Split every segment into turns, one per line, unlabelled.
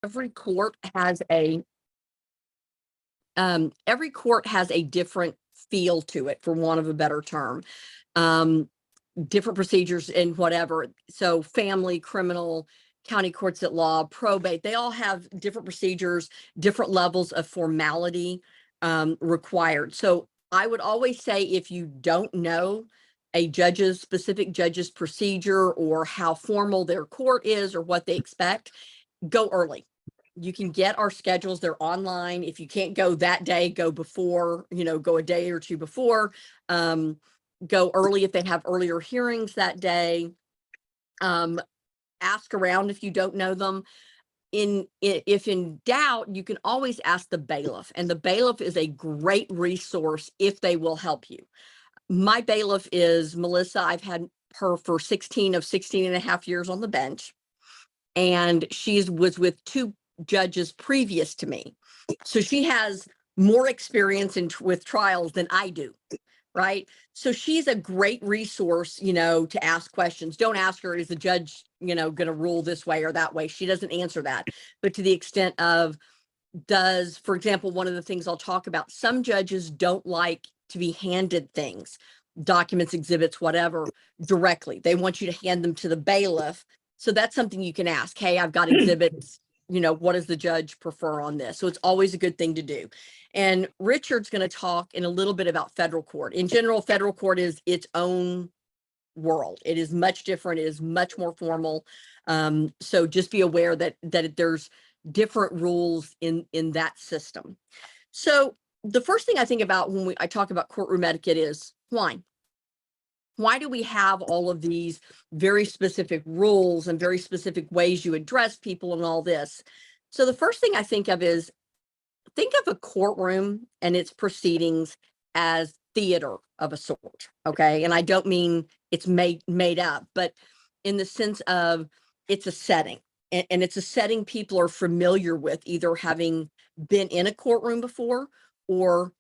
every court has a every court has a different feel to it, for want of a better term. Um, Different procedures and whatever. So family, criminal, county courts at law, probate, they all have different procedures, different levels of formality required. So I would always say, if you don't know a specific judge's procedure or how formal their court is or what they expect, go early. You can get our schedules, they're online. If you can't go that day, go before, go a day or two before. Go early if they have earlier hearings that day. Ask around if you don't know them. If in doubt, you can always ask the bailiff, and the bailiff is a great resource if they will help you. My bailiff is Melissa. I've had her for 16 and a half years on the bench, and was with two judges previous to me. So she has more experience with trials than I do. Right. So she's a great resource, to ask questions. Don't ask her, is the judge, going to rule this way or that way? She doesn't answer that. But to the extent of, for example, one of the things I'll talk about, some judges don't like to be handed things, documents, exhibits, whatever, directly. They want you to hand them to the bailiff. So that's something you can ask. Hey, I've got exhibits. What does the judge prefer on this? So it's always a good thing to do. And Richard's going to talk in a little bit about federal court. In general, federal court is its own world. It is much different. It is much more formal. So just be aware that there's different rules in that system. So the first thing I think about when I talk about courtroom etiquette is why. Why do we have all of these very specific rules and very specific ways you address people and all this? So the first thing I think of is, think of a courtroom and its proceedings as theater of a sort, okay? And I don't mean it's made up, but in the sense of, it's a setting, and it's a setting people are familiar with, either having been in a courtroom before or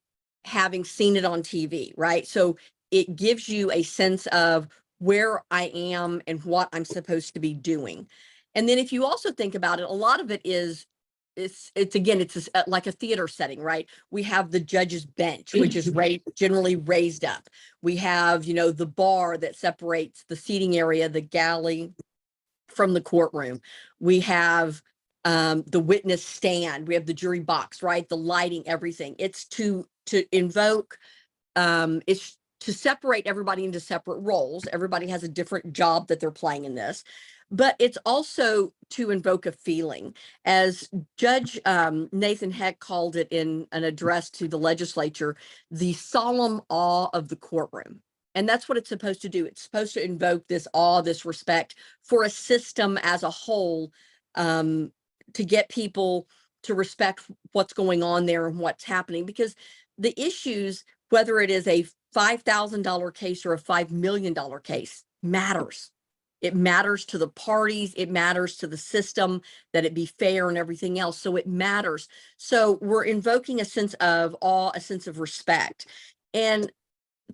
having seen it on TV, right? So it gives you a sense of where I am and what I'm supposed to be doing. And then if you also think about it, a lot of it is, it's like a theater setting, right? We have the judge's bench, which is generally raised up. We have, the bar that separates the seating area, the galley, from the courtroom. We have the witness stand. We have the jury box, right? The lighting, everything. It's to invoke. It's to separate everybody into separate roles. Everybody has a different job that they're playing in this. But it's also to invoke a feeling. As Judge Nathan Heck called it in an address to the legislature, the solemn awe of the courtroom. And that's what it's supposed to do. It's supposed to invoke this awe, this respect for a system as a whole, to get people to respect what's going on there and what's happening. Because the issues, whether it is a $5,000 case or a $5 million case, matters. It matters to the parties. It matters to the system, that it be fair and everything else. So it matters. So we're invoking a sense of awe, a sense of respect. And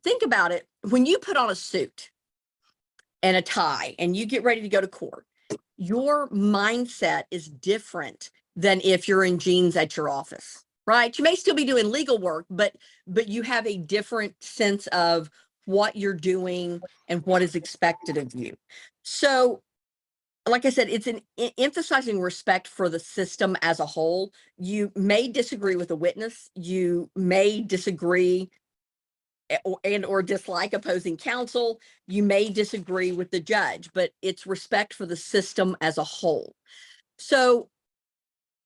think about it. When you put on a suit and a tie and you get ready to go to court, your mindset is different than if you're in jeans at your office, right? You may still be doing legal work, but you have a different sense of what you're doing and what is expected of you. So, like I said, it's emphasizing respect for the system as a whole. You may disagree with a witness. You may disagree or dislike opposing counsel. You may disagree with the judge, but it's respect for the system as a whole. So,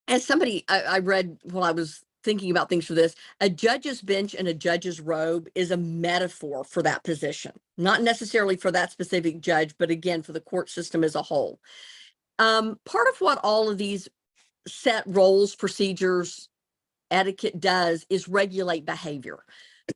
as somebody I read while I was thinking about things for this, a judge's bench and a judge's robe is a metaphor for that position, not necessarily for that specific judge, but again, for the court system as a whole. Part of what all of these set roles, procedures, etiquette does is regulate behavior.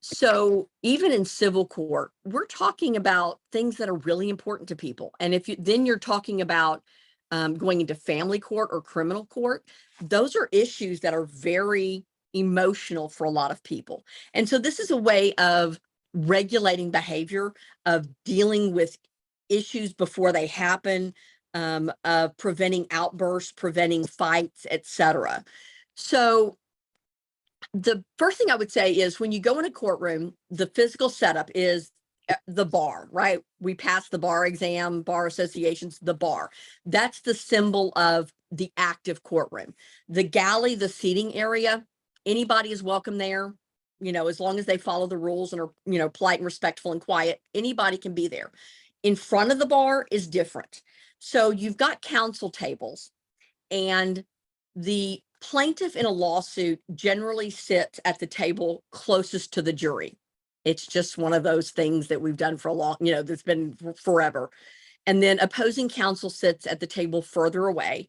So even in civil court, we're talking about things that are really important to people. And if you're talking about going into family court or criminal court, those are issues that are very emotional for a lot of people. And so this is a way of regulating behavior, of dealing with issues before they happen, of preventing outbursts, preventing fights, etc. So the first thing I would say is when you go in a courtroom, the physical setup is the bar, right? We pass the bar exam, bar associations, the bar. That's the symbol of the active courtroom. The galley, the seating area, anybody is welcome there, as long as they follow the rules and are, polite and respectful and quiet, anybody can be there. In front of the bar is different. So you've got counsel tables, and the plaintiff in a lawsuit generally sits at the table closest to the jury. It's just one of those things that we've done for a long, that's been forever. And then opposing counsel sits at the table further away.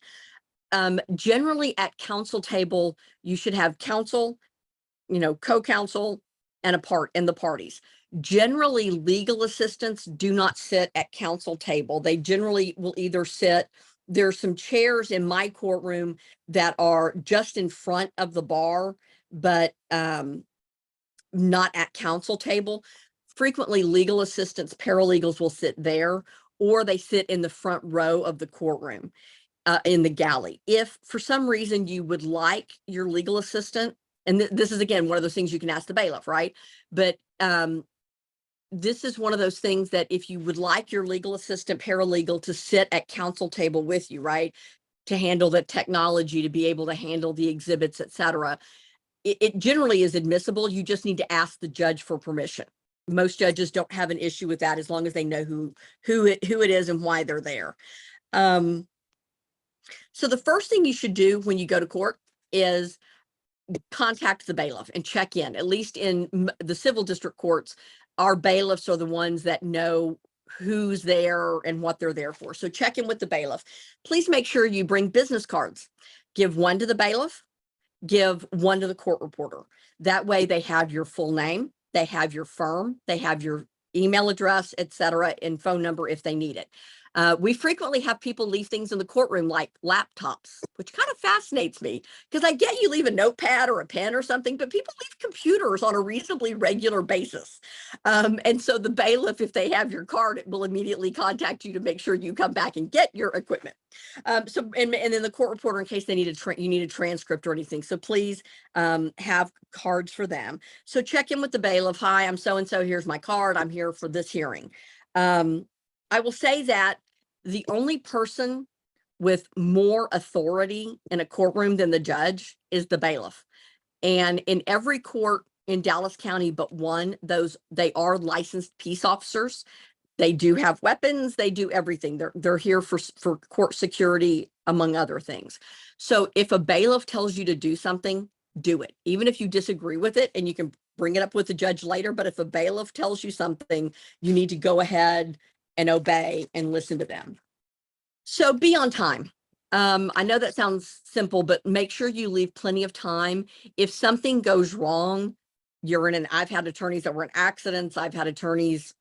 Generally at counsel table, you should have counsel, co-counsel, and the parties. Generally, legal assistants do not sit at counsel table. They generally will either sit, there's some chairs in my courtroom that are just in front of the bar, but not at counsel table. Frequently, legal assistants, paralegals will sit there, or they sit in the front row of the courtroom in the galley. If for some reason you would like your legal assistant, and this is again one of those things you can ask the bailiff, right? But this is one of those things that if you would like your legal assistant, paralegal to sit at counsel table with you, right, to handle the technology, to be able to handle the exhibits, etc., it generally is admissible. You just need to ask the judge for permission. Most judges don't have an issue with that as long as they know who it is and why they're there. So the first thing you should do when you go to court is contact the bailiff and check in. At least in the civil district courts, our bailiffs are the ones that know who's there and what they're there for. So check in with the bailiff. Please make sure you bring business cards. Give one to the bailiff, give one to the court reporter. That way they have your full name, they have your firm, they have your email address, etc., and phone number if they need it. We frequently have people leave things in the courtroom like laptops, which kind of fascinates me because I get you leave a notepad or a pen or something, but people leave computers on a reasonably regular basis. And so the bailiff, if they have your card, it will immediately contact you to make sure you come back and get your equipment. And then the court reporter, in case they need you need a transcript or anything. So please have cards for them. So check in with the bailiff. Hi, I'm so-and-so. Here's my card. I'm here for this hearing. I will say that the only person with more authority in a courtroom than the judge is the bailiff. And in every court in Dallas County but one, they are licensed peace officers. They do have weapons. They do everything. They're here for court security, among other things. So if a bailiff tells you to do something, do it, even if you disagree with it, and you can bring it up with the judge later. But if a bailiff tells you something, you need to go ahead and obey and listen to them. So be on time. I know that sounds simple, but make sure you leave plenty of time. If something goes wrong, I've had attorneys that were in accidents. I've had attorneys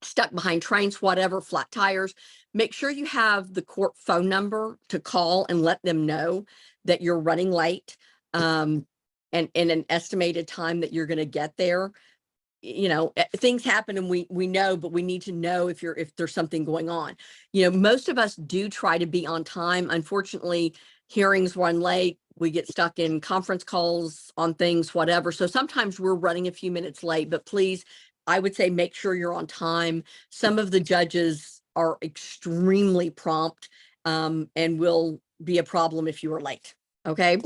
stuck behind trains, whatever, flat tires. Make sure you have the court phone number to call and let them know that you're running late, and in an estimated time that you're going to get there. Things happen and we know, but we need to know if there's something going on. Most of us do try to be on time. Unfortunately, hearings run late. We get stuck in conference calls on things, whatever. So sometimes we're running a few minutes late, but please, I would say make sure you're on time. Some of the judges are extremely prompt, and will be a problem if you are late. Okay.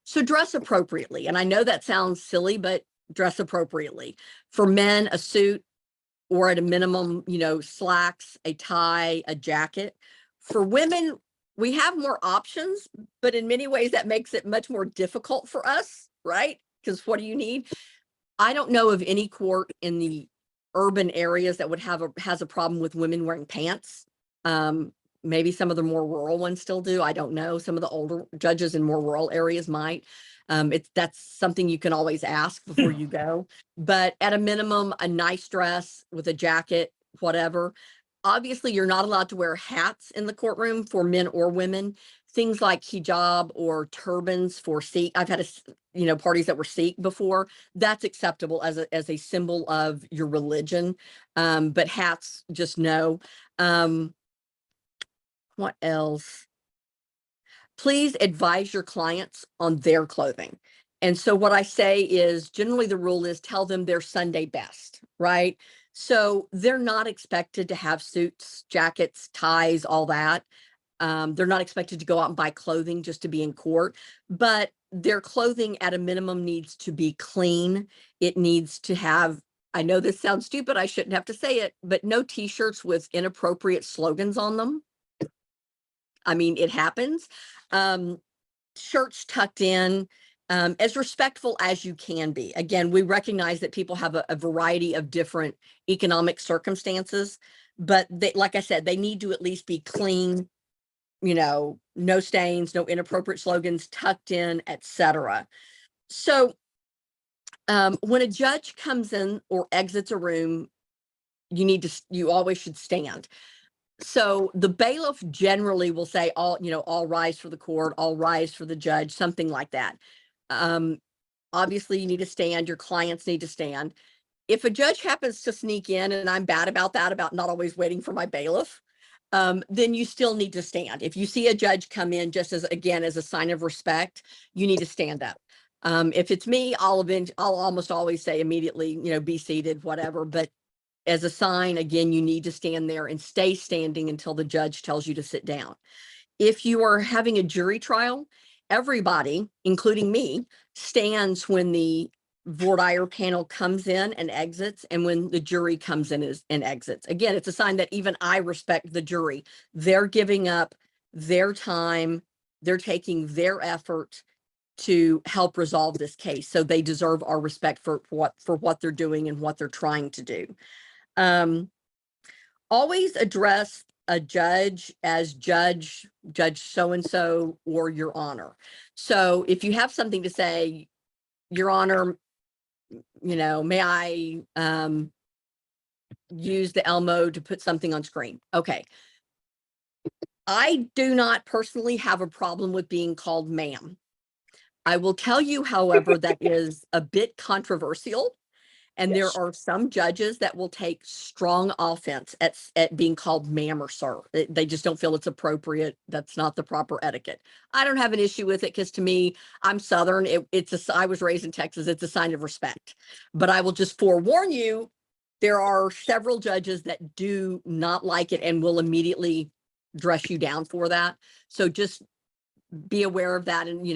So dress appropriately. And I know that sounds silly, but dress appropriately. For men, a suit, or at a minimum, slacks, a tie, a jacket. For women, we have more options, but in many ways that makes it much more difficult for us, right? Because what do you need? I don't know of any court in the urban areas that would has a problem with women wearing pants. Maybe some of the more rural ones still do. I don't know. Some of the older judges in more rural areas might. That's something you can always ask before you go. But at a minimum, a nice dress with a jacket, whatever. Obviously, you're not allowed to wear hats in the courtroom for men or women. Things like hijab or turbans for Sikh. I've had parties that were Sikh before. That's acceptable as a symbol of your religion. But hats, just no. What else? Please advise your clients on their clothing. And so what I say is generally the rule is tell them their Sunday best, right? So they're not expected to have suits, jackets, ties, all that. They're not expected to go out and buy clothing just to be in court, but their clothing at a minimum needs to be clean. It needs to have, I know this sounds stupid, I shouldn't have to say it, but no t-shirts with inappropriate slogans on them. I mean, it happens. Um, Shirts tucked in, as respectful as you can be. Again, we recognize that people have a variety of different economic circumstances, but they, like I said, they need to at least be clean, no stains, no inappropriate slogans tucked in, etc. So when a judge comes in or exits a room, you always should stand. So the bailiff generally will say, all rise for the court, all rise for the judge, something like that. Um, Obviously you need to stand, your clients need to stand. If a judge happens to sneak in, and I'm bad about that, about not always waiting for my bailiff, then you still need to stand. If you see a judge come in, just as, again, as a sign of respect, you need to stand up. If it's me, I'll almost always say immediately, be seated, whatever. But as a sign, again, you need to stand there and stay standing until the judge tells you to sit down. If you are having a jury trial, everybody, including me, stands when the voir dire panel comes in and exits, and when the jury comes in and exits. Again, it's a sign that even I respect the jury. They're giving up their time, they're taking their effort to help resolve this case. So they deserve our respect for what they're doing and what they're trying to do. Always address a judge as judge so-and-so, or your honor. So if you have something to say, your honor, may I use the Elmo to put something on screen? Okay. I do not personally have a problem with being called ma'am. I will tell you, however, that is a bit controversial. And there are some judges that will take strong offense at being called ma'am or sir. They just don't feel it's appropriate. That's not the proper etiquette. I don't have an issue with it because to me, I'm Southern. I was raised in Texas. It's a sign of respect. But I will just forewarn you, there are several judges that do not like it and will immediately dress you down for that. So just be aware of that. And,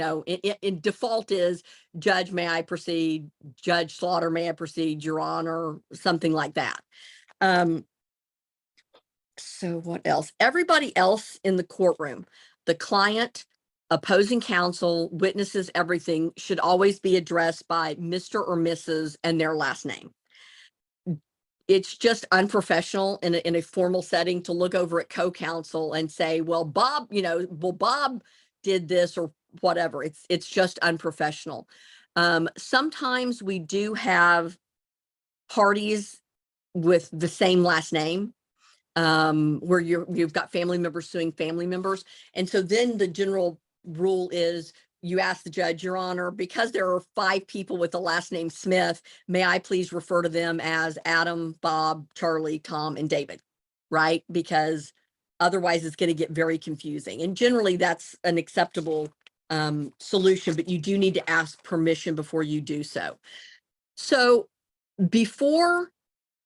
in default is judge, may I proceed? Judge Slaughter, may I proceed? Your honor, something like that. So what else? Everybody else in the courtroom, the client, opposing counsel, witnesses, everything should always be addressed by Mr. or Mrs. and their last name. It's just unprofessional in a formal setting to look over at co-counsel and say, well, Bob, Bob did this or whatever. It's just unprofessional. Sometimes we do have parties with the same last name, where you've got family members suing family members. And so then the general rule is you ask the judge, your honor, because there are 5 people with the last name Smith, may I please refer to them as Adam, Bob, Charlie, Tom, and David, right? Because otherwise it's going to get very confusing. And generally that's an acceptable solution, but you do need to ask permission before you do so. So before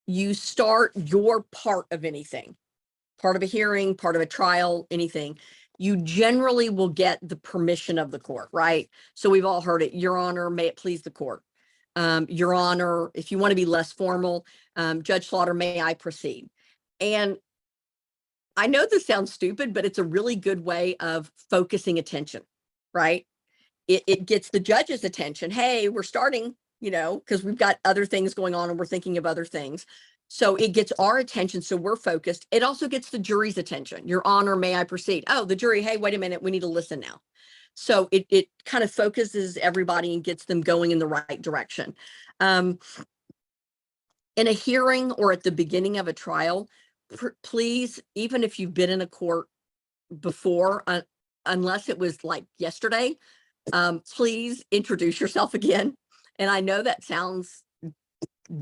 you start your part of anything, part of a hearing, part of a trial, anything, you generally will get the permission of the court, right? So we've all heard it, your honor, may it please the court. Your honor, if you want to be less formal, Judge Slaughter, may I proceed? And I know this sounds stupid, but it's a really good way of focusing attention, right? It gets the judge's attention. Hey, we're starting, because we've got other things going on and we're thinking of other things. So it gets our attention, so we're focused. It also gets the jury's attention. Your honor, may I proceed? Oh, the jury, hey, wait a minute, we need to listen now. So it kind of focuses everybody and gets them going in the right direction. In a hearing or at the beginning of a trial, please, even if you've been in a court before, unless it was like yesterday, please introduce yourself again. And I know that sounds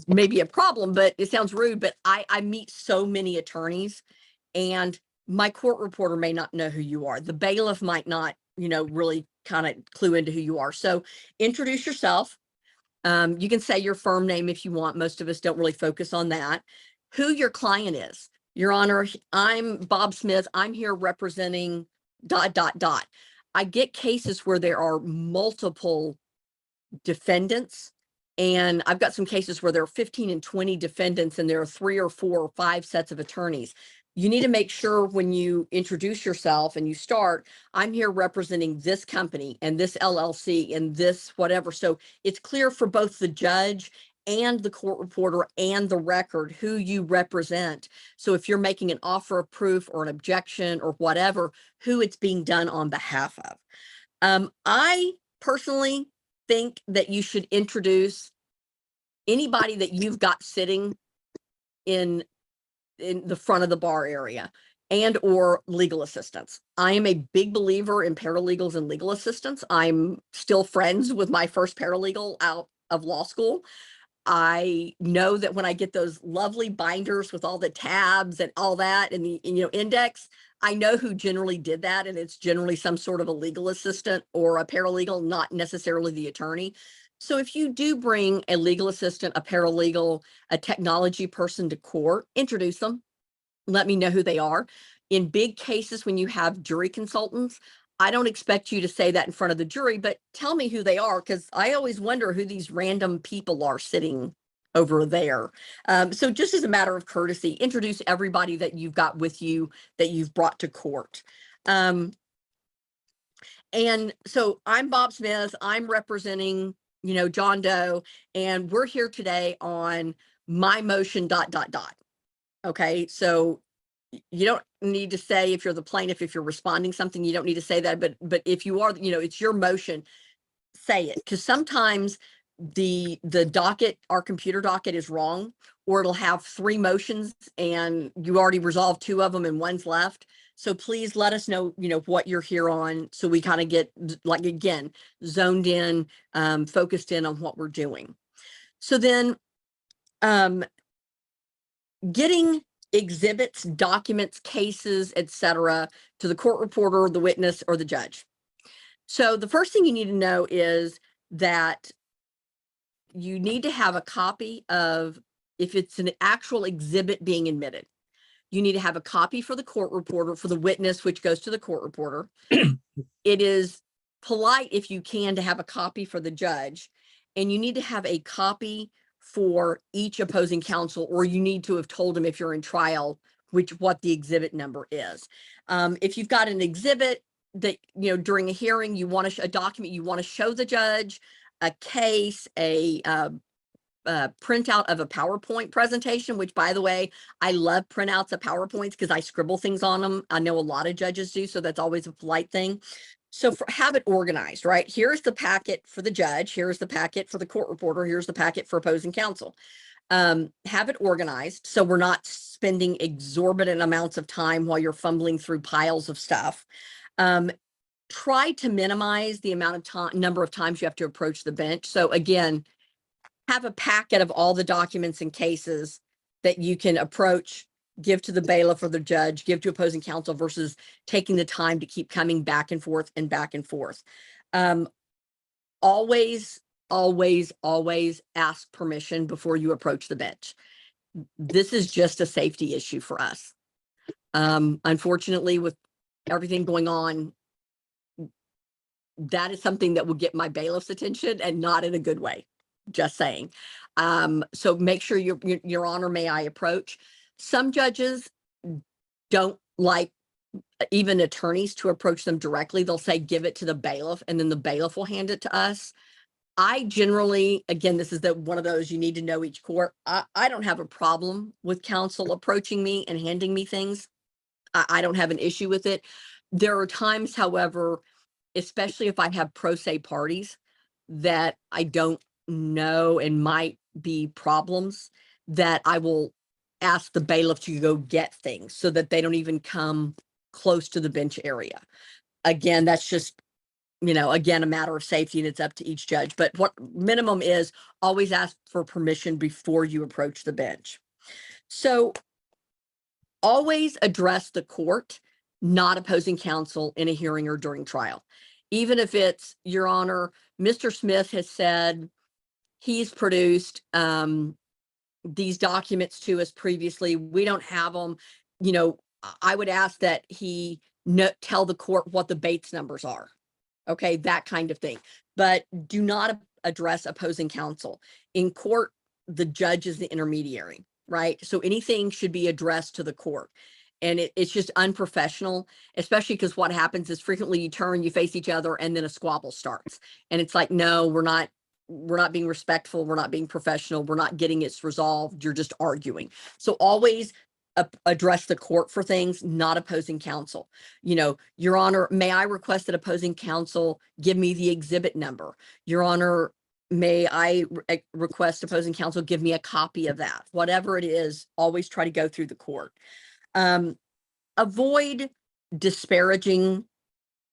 maybe a problem, but it sounds rude, but I meet so many attorneys, and My court reporter may not know who you are. The bailiff might not, really kind of clue into who you are. So introduce yourself. You can say your firm name if you want. Most of us don't really focus on that. Who your client is. Your Honor, I'm Bob Smith. I'm here representing ... I get cases where there are multiple defendants, and I've got some cases where there are 15 and 20 defendants and there are 3 or 4 or 5 sets of attorneys. You need to make sure when you introduce yourself and you start, I'm here representing this company and this LLC and this whatever. So it's clear for both the judge and the court reporter and the record who you represent. So if you're making an offer of proof or an objection or whatever, who it's being done on behalf of. I personally think that you should introduce anybody that you've got sitting in the front of the bar area and or legal assistants. I am a big believer in paralegals and legal assistants. I'm still friends with my first paralegal out of law school. I know that when I get those lovely binders with all the tabs and all that and the index, I know who generally did that, and it's generally some sort of a legal assistant or a paralegal, not necessarily the attorney. So if you do bring a legal assistant, a paralegal, a technology person to court, introduce them. Let me know who they are. In big cases, when you have jury consultants, I don't expect you to say that in front of the jury, but tell me who they are, because I always wonder who these random people are sitting over there. So just as a matter of courtesy, introduce everybody that you've got with you that you've brought to court. And so I'm Bob Smith. I'm representing, John Doe, and we're here today on my motion ... Okay, so you don't need to say if you're the plaintiff, if you're responding something, you don't need to say that, but if you are, it's your motion, say it, because sometimes the docket, our computer docket, is wrong, or it'll have 3 motions and you already resolved 2 of them and one's left. So please let us know, what you're here on, so we kind of get, like, again, zoned in, focused in on what we're doing. So then getting exhibits, documents, cases, etc., to the court reporter, the witness, or the judge. So the first thing you need to know is that you need to have a copy of, if it's an actual exhibit being admitted, you need to have a copy for the court reporter, for the witness, which goes to the court reporter. It is polite, if you can, to have a copy for the judge, and you need to have a copy for each opposing counsel, or you need to have told them if you're in trial what the exhibit number is. If you've got an exhibit that, during a hearing, you want to a document you want to show the judge, a case, a printout of a PowerPoint presentation, which, by the way, I love printouts of PowerPoints because I scribble things on them. I know a lot of judges do, so that's always a polite thing. So have it organized, right? Here's the packet for the judge. Here's the packet for the court reporter. Here's the packet for opposing counsel. Have it organized so we're not spending exorbitant amounts of time while you're fumbling through piles of stuff. Try to minimize the amount of number of times you have to approach the bench. So again, have a packet of all the documents and cases that you can approach, give to the bailiff or the judge, give to opposing counsel, versus taking the time to keep coming back and forth and back and forth. Always, always, always ask permission before you approach the bench. This is just a safety issue for us. Unfortunately, with everything going on, that is something that will get my bailiff's attention, and not in a good way. Just saying. So make sure your Honor, may I approach? Some judges don't like even attorneys to approach them directly. They'll say, give it to the bailiff, and then the bailiff will hand it to us. I generally, again, this is one of those, you need to know each court. I don't have a problem with counsel approaching me and handing me things. I don't have an issue with it. There are times, however, especially if I have pro se parties that I don't know and might be problems, that I will ask the bailiff to go get things so that they don't even come close to the bench area. Again, that's just, again, a matter of safety, and it's up to each judge. But what minimum is, always ask for permission before you approach the bench. So always address the court, not opposing counsel in a hearing or during trial. Even if it's, Your Honor, Mr. Smith has said he's produced these documents to us previously. We don't have them. You know, I would ask that he tell the court what the Bates numbers are. Okay, that kind of thing. But do not address opposing counsel. In court, the judge is the intermediary, right? So anything should be addressed to the court. And it's just unprofessional, especially because what happens is frequently you turn, you face each other, and then a squabble starts. And it's like, no, we're not being respectful, we're not being professional, we're not getting it resolved, you're just arguing. So always address the court for things, not opposing counsel. You know, Your Honor, may I request that opposing counsel give me the exhibit number? Your Honor, may I request opposing counsel give me a copy of that? Whatever it is, always try to go through the court. Avoid disparaging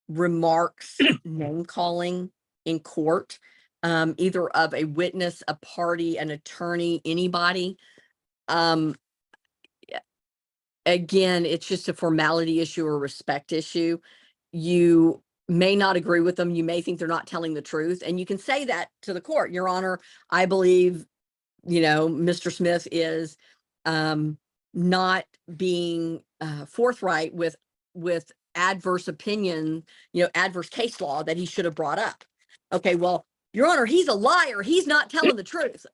remarks, name calling in court, either of a witness, a party, an attorney, anybody. Again, it's just a formality issue or respect issue. You may not agree with them. You may think they're not telling the truth. And you can say that to the court. Your Honor, I believe, you know, Mr. Smith is not being forthright with adverse opinion, you know, adverse case law that he should have brought up. Okay, well, Your Honor, he's a liar. He's not telling the truth.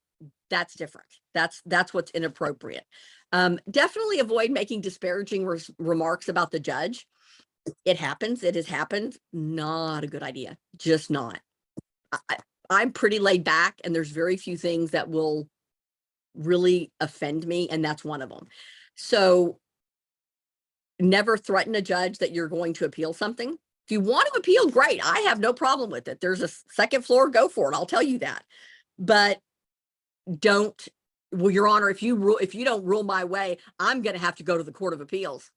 That's different. That's what's inappropriate. Definitely avoid making disparaging remarks about the judge. It happens. It has happened. Not a good idea. Just not. I'm pretty laid back, and there's very few things that will really offend me, and that's one of them. So never threaten a judge that you're going to appeal something. If you want to appeal, great. I have no problem with it. There's a second floor, go for it. I'll tell you that. But don't, well, Your Honor, if you don't rule my way, I'm going to have to go to the Court of Appeals.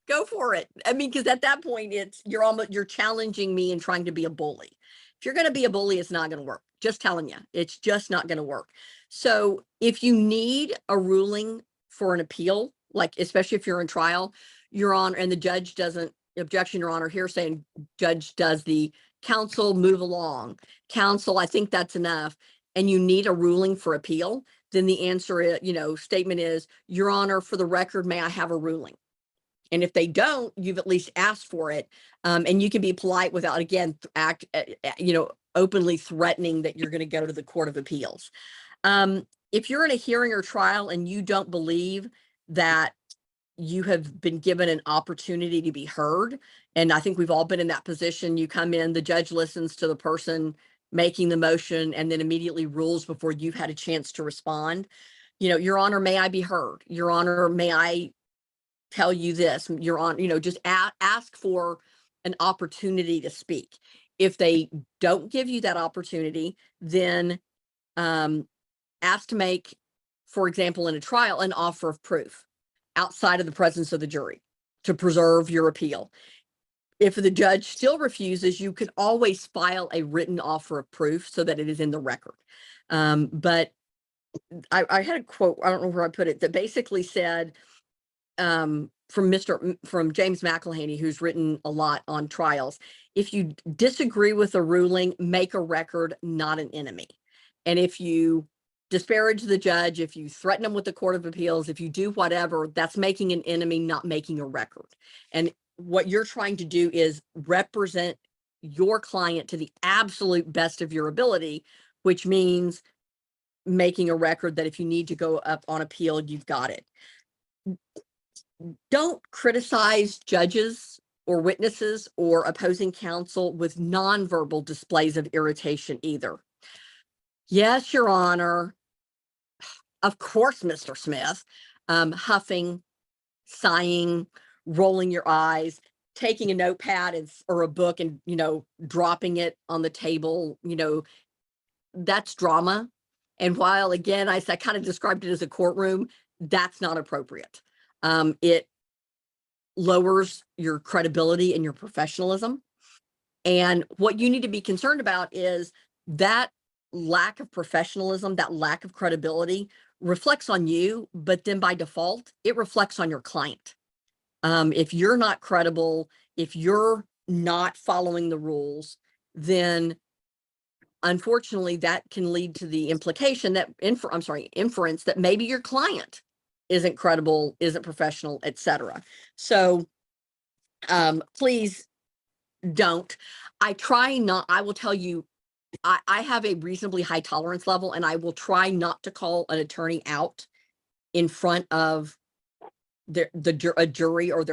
Go for it. I mean, because at that point, you're challenging me and trying to be a bully. If you're going to be a bully, it's not going to work. Just telling you, it's just not going to work. So if you need a ruling for an appeal, like especially if you're in trial, Your Honor, and the judge doesn't, objection, Your Honor, here saying judge does the counsel move along. Counsel, I think that's enough. And you need a ruling for appeal, then the answer is, you know, statement is, Your Honor, for the record, may I have a ruling? And if they don't, you've at least asked for it. And you can be polite without, again, you know, openly threatening that you're going to go to the Court of Appeals. If you're in a hearing or trial and you don't believe that you have been given an opportunity to be heard, and I think we've all been in that position, you come in, the judge listens to the person making the motion and then immediately rules before you've had a chance to respond. You know, Your Honor, may I be heard? Your Honor, may I tell you this? Your Honor, you know, just ask for an opportunity to speak. If they don't give you that opportunity, then ask to make, for example, in a trial, an offer of proof outside of the presence of the jury to preserve your appeal. If the judge still refuses, you can always file a written offer of proof so that it is in the record. But I had a quote, I don't know where I put it, that basically said, from James McElhaney, who's written a lot on trials, if you disagree with a ruling, make a record, not an enemy. And if you disparage the judge, if you threaten them with the Court of Appeals, if you do whatever, that's making an enemy, not making a record. And what you're trying to do is represent your client to the absolute best of your ability, which means making a record that if you need to go up on appeal, you've got it. Don't criticize judges or witnesses or opposing counsel with nonverbal displays of irritation either. Yes, Your Honor. Of course, Mr. Smith. Huffing, sighing, rolling your eyes, taking a notepad or a book and, you know, dropping it on the table, you know, that's drama. And while, again, I kind of described it as a courtroom, that's not appropriate. It lowers your credibility and your professionalism. And what you need to be concerned about is that lack of professionalism, that lack of credibility reflects on you, but then by default, it reflects on your client. If you're not credible, if you're not following the rules, then unfortunately that can lead to the implication that inference that maybe your client isn't credible, isn't professional, etc. So please don't. I will tell you, I have a reasonably high tolerance level, and I will try not to call an attorney out in front of a jury or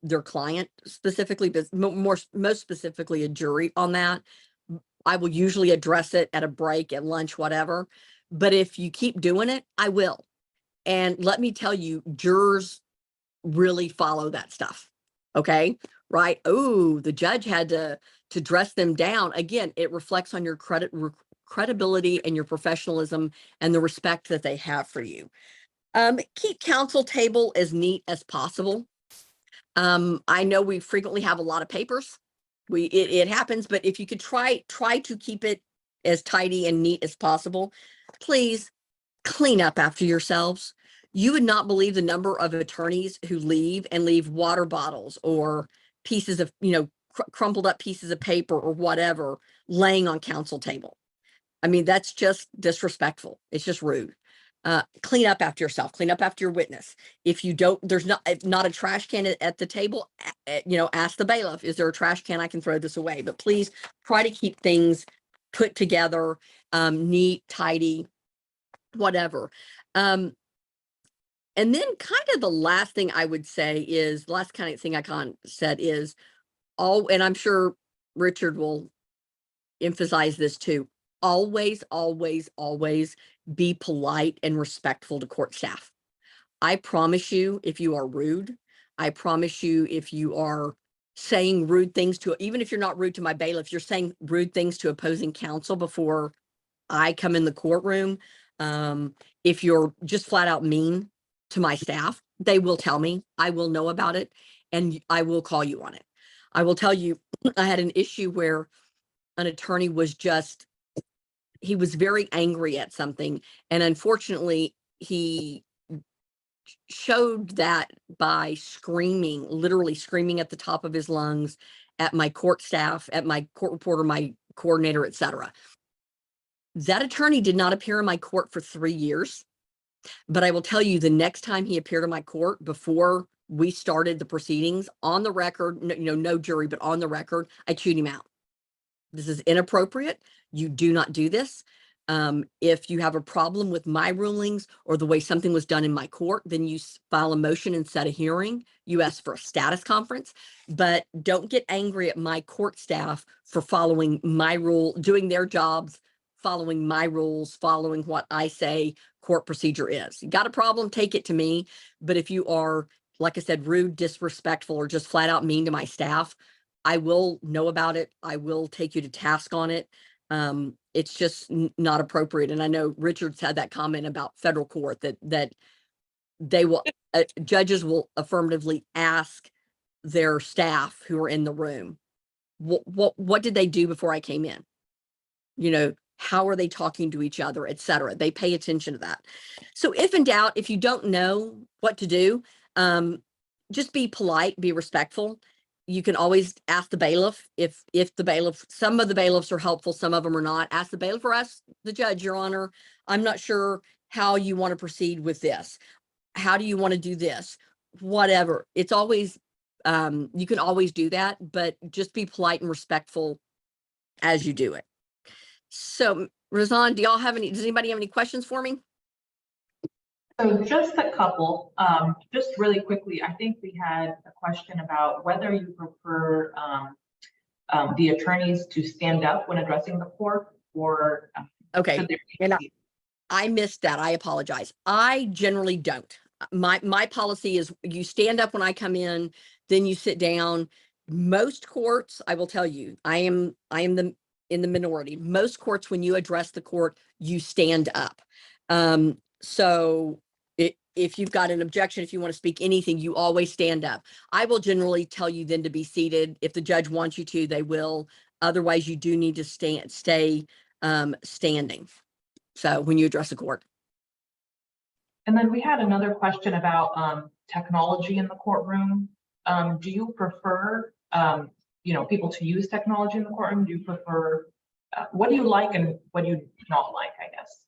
their client specifically, but most specifically a jury on that. I will usually address it at a break, at lunch, whatever. But if you keep doing it, I will. And let me tell you, jurors really follow that stuff. Okay. Right. Oh, the judge had to dress them down. Again, it reflects on your credibility and your professionalism and the respect that they have for you. Keep counsel table as neat as possible. I know we frequently have a lot of papers. It happens, but if you could try to keep it as tidy and neat as possible, please clean up after yourselves. You would not believe the number of attorneys who leave water bottles or pieces of, crumpled up pieces of paper or whatever laying on counsel table. I mean, that's just disrespectful. It's just rude. Clean up after yourself, clean up after your witness. If you don't, there's not a trash can at the table, ask the bailiff, is there a trash can? I can throw this away. But please try to keep things put together, neat, tidy, whatever. And then kind of the last thing I would say is, the last kind of thing I said is and I'm sure Richard will emphasize this too, always, always, always be polite and respectful to court staff. I promise you, if you are rude, I promise you, if you are saying rude things even if you're not rude to my bailiff, you're saying rude things to opposing counsel before I come in the courtroom. If you're just flat out mean to my staff, they will tell me. I will know about it, and I will call you on it. I will tell you, I had an issue where an attorney he was very angry at something, and unfortunately, he showed that by screaming, literally screaming at the top of his lungs at my court staff, at my court reporter, my coordinator, etc. That attorney did not appear in my court for 3 years, but I will tell you, the next time he appeared in my court, before we started the proceedings, on the record, no jury, but on the record, I chewed him out. This is inappropriate. You do not do this. If you have a problem with my rulings or the way something was done in my court, then you file a motion and set a hearing. You ask for a status conference, but don't get angry at my court staff for following my rule, doing their jobs, following my rules, following what I say court procedure is. You got a problem, take it to me. But if you are, like I said, rude, disrespectful, or just flat out mean to my staff, I will know about it. I will take you to task on it. It's just not appropriate. And I know Richard's had that comment about federal court, that they will, judges will affirmatively ask their staff who are in the room, what did they do before I came in? How are they talking to each other, etc. They pay attention to that. So if in doubt, if you don't know what to do, just be polite, be respectful. You can always ask the bailiff, if the bailiff, some of the bailiffs are helpful, some of them are not. Ask the bailiff or ask the judge, Your Honor, I'm not sure how you want to proceed with this. How do you want to do this? Whatever. It's always, you can always do that, but just be polite and respectful as you do it. So, Razan, does anybody have any questions for me?
So just a couple, just really quickly, I think we had a question about whether you prefer the attorneys to stand up when addressing the court, or
okay, and I missed that. I apologize. I generally don't. My policy is you stand up when I come in, then you sit down. Most courts, I will tell you, I am in the minority. Most courts, when you address the court, you stand up. So if you've got an objection, if you want to speak anything, you always stand up. I will generally tell you then to be seated. If the judge wants you to, they will. Otherwise, you do need to stay standing. So when you address a court.
And then we had another question about technology in the courtroom. Do you prefer, people to use technology in the courtroom? Do you prefer, what do you like and what do you not like, I guess?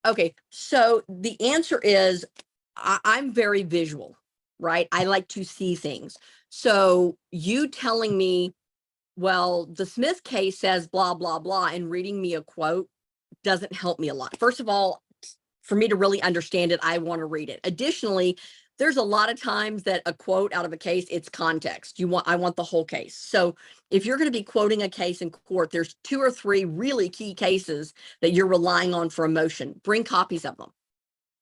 Okay, so the answer is I'm very visual, right? I like to see things. So you telling me, well, the Smith case says blah, blah, blah, and reading me a quote doesn't help me a lot. First of all, for me to really understand it, I want to read it. Additionally, there's a lot of times that a quote out of a case, it's context. I want the whole case. So if you're going to be quoting a case in court, there's 2 or 3 really key cases that you're relying on for a motion. Bring copies of them.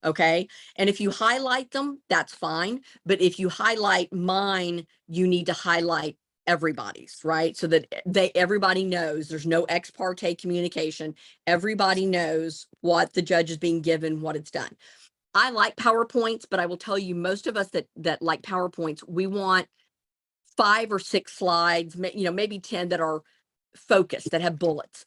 Okay. And if you highlight them, that's fine. But if you highlight mine, you need to highlight everybody's, right? So that everybody knows there's no ex parte communication. Everybody knows what the judge is being given, what it's done. I like PowerPoints, but I will tell you, most of us that like PowerPoints, we want 5 or 6 slides, maybe 10 that are focused, that have bullets.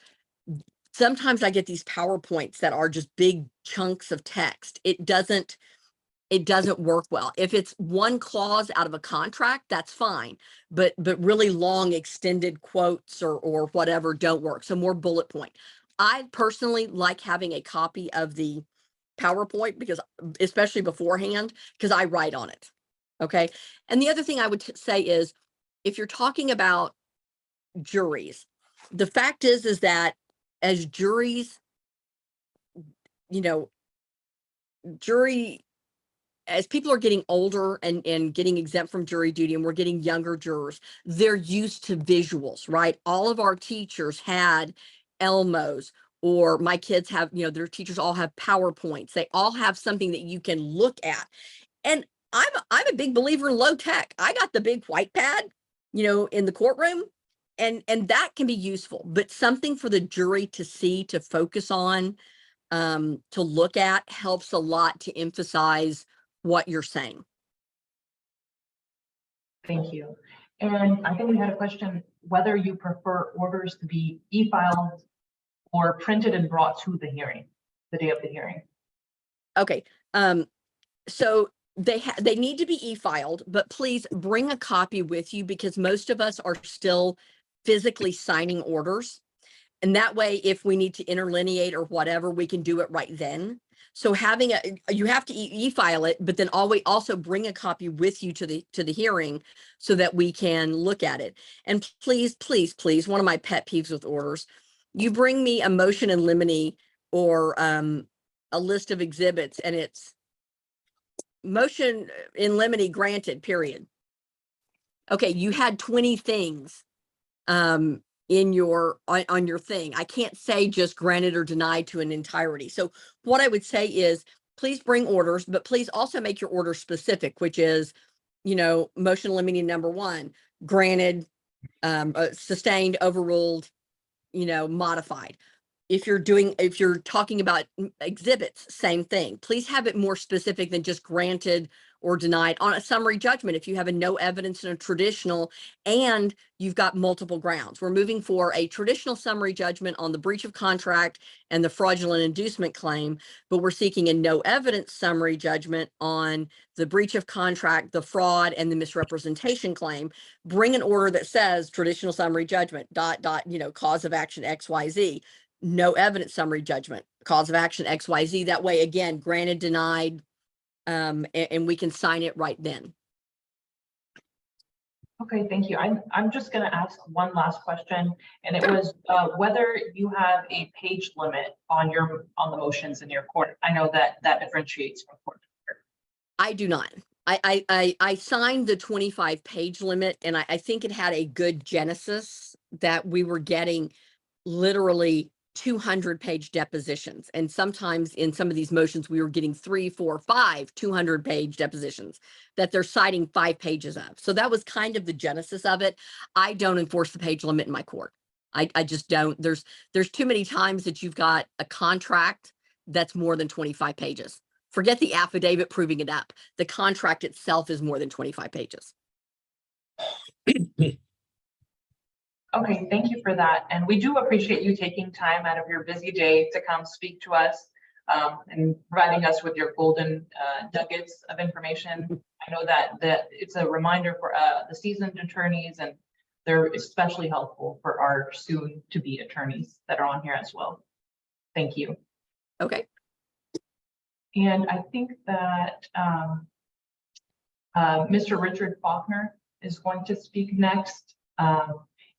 Sometimes I get these PowerPoints that are just big chunks of text. It doesn't work well. If it's one clause out of a contract, that's fine. But really long extended quotes or whatever don't work. So more bullet point. I personally like having a copy of the PowerPoint, because especially beforehand, because I write on it. Okay. And the other thing I would say is, if you're talking about juries, the fact is that as juries, as people are getting older and getting exempt from jury duty, and we're getting younger jurors, they're used to visuals, right? All of our teachers had Elmos, or my kids have, their teachers all have PowerPoints. They all have something that you can look at. And I'm a big believer in low tech. I got the big white pad, in the courtroom, and that can be useful, but something for the jury to see, to focus on, to look at, helps a lot to emphasize what you're saying.
Thank you. And I think we had a question whether you prefer orders to be e-filed or printed and brought to the hearing, the day of the hearing.
Okay. So they need to be e-filed, but please bring a copy with you, because most of us are still physically signing orders. And that way, if we need to interlineate or whatever, we can do it right then. So you have to e-file it, but then always also bring a copy with you to the hearing, so that we can look at it. And please, please, please, one of my pet peeves with orders, you bring me a motion in limine or a list of exhibits, and it's motion in limine granted, period. Okay, you had 20 things in on your thing. I can't say just granted or denied to an entirety. So what I would say is, please bring orders, but please also make your order specific, which is, motion limiting number 1, granted, sustained, overruled, modified. If you're talking about exhibits, same thing. Please have it more specific than just granted or denied. On a summary judgment, if you have a no evidence in a traditional and you've got multiple grounds, we're moving for a traditional summary judgment on the breach of contract and the fraudulent inducement claim, but we're seeking a no evidence summary judgment on the breach of contract, the fraud, and the misrepresentation claim. Bring an order that says traditional summary judgment, ... cause of action XYZ. No evidence summary judgment, cause of action XYZ. That way, again, granted, denied, and we can sign it right then.
Okay, thank you. I'm just going to ask one last question, and it
Sure.
was whether you have a page limit on the motions in your court. I know that differentiates from court to court.
I do not. I signed the 25-page limit, and I think it had a good genesis that we were getting literally 200-page depositions. And sometimes in some of these motions, we were getting 3, 4, 5 200-page depositions that they're citing 5 pages of. So that was kind of the genesis of it. I don't enforce the page limit in my court. I just don't. There's too many times that you've got a contract that's more than 25 pages. Forget the affidavit proving it up. The contract itself is more than 25 pages.
Okay, thank you for that. And we do appreciate you taking time out of your busy day to come speak to us and providing us with your golden nuggets of information. I know that it's a reminder for the seasoned attorneys, and they're especially helpful for our soon-to-be attorneys that are on here as well. Thank you.
Okay.
And I think that Mr. Richard Faulkner is going to speak next.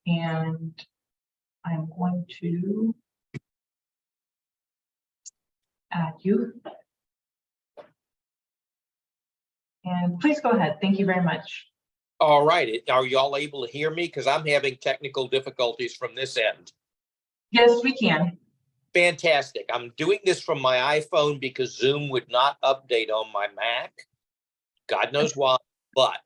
And I'm going to add you. And please go ahead. Thank you very much.
All right. Are y'all able to hear me? Because I'm having technical difficulties from this end.
Yes, we can.
Fantastic. I'm doing this from my iPhone because Zoom would not update on my Mac. God knows why. But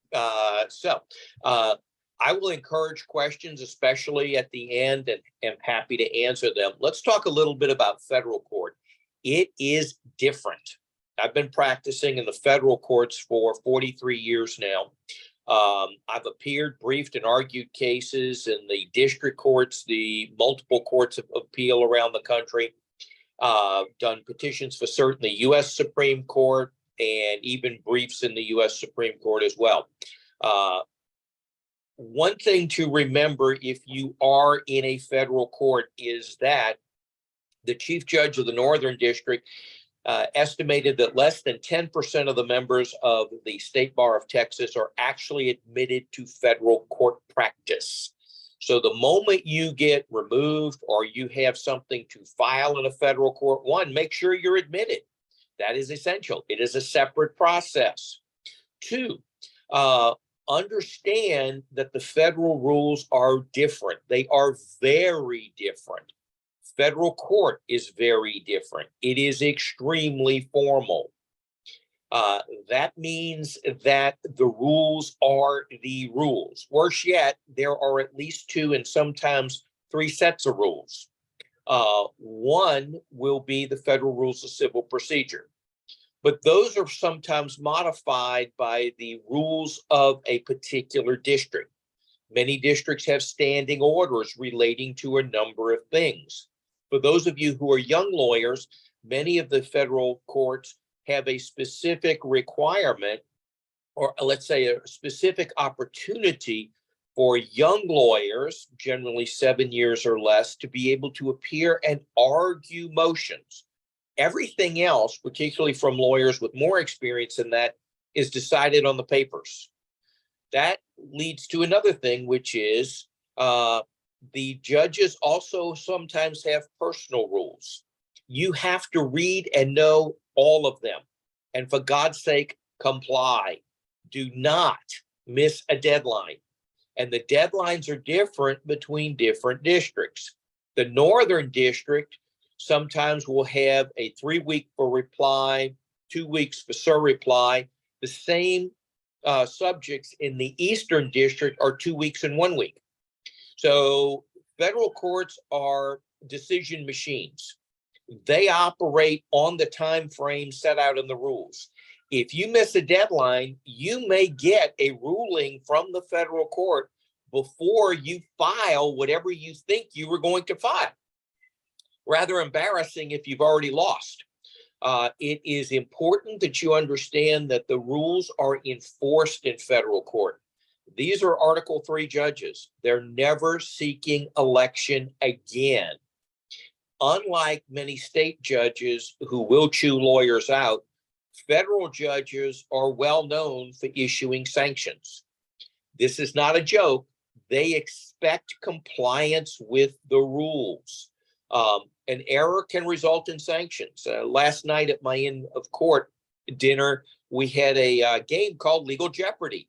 I will encourage questions, especially at the end, and am happy to answer them. Let's talk a little bit about federal court. It is different. I've been practicing in the federal courts for 43 years now. I've appeared, briefed, and argued cases in the district courts, the multiple courts of appeal around the country, done petitions for certain the U.S. Supreme Court, and even briefs in the U.S. Supreme Court as well. One thing to remember if you are in a federal court is that the chief judge of the Northern District estimated that less than 10% of the members of the State Bar of Texas are actually admitted to federal court practice. So the moment you get removed or you have something to file in a federal court, one, make sure you're admitted. That is essential. It is a separate process. Two, understand that the federal rules are different. They are very different. Federal court is very different. It is extremely formal. That means that the rules are the rules. Worse yet, there are at least 2 and sometimes 3 sets of rules. One will be the federal rules of civil procedure, but those are sometimes modified by the rules of a particular district. Many districts have standing orders relating to a number of things. For those of you who are young lawyers, many of the federal courts have a specific requirement, or let's say a specific opportunity for young lawyers, generally 7 years or less, to be able to appear and argue motions. Everything else, particularly from lawyers with more experience than that, is decided on the papers. That leads to another thing, which is the judges also sometimes have personal rules. You have to read and know all of them. And for God's sake, comply. Do not miss a deadline. And the deadlines are different between different districts. The Northern District sometimes will have a 3-week for reply, 2 weeks for surreply. The same subjects in the Eastern District are 2 weeks and 1 week. So federal courts are decision machines. They operate on the time frame set out in the rules. If you miss a deadline, you may get a ruling from the federal court before you file whatever you think you were going to file. Rather embarrassing if you've already lost. It is important that you understand that the rules are enforced in federal court. These are Article 3 judges. They're never seeking election again. Unlike many state judges who will chew lawyers out, federal judges are well known for issuing sanctions. This is not a joke. They expect compliance with the rules. An error can result in sanctions. Last night at my end of court dinner, we had a game called Legal Jeopardy.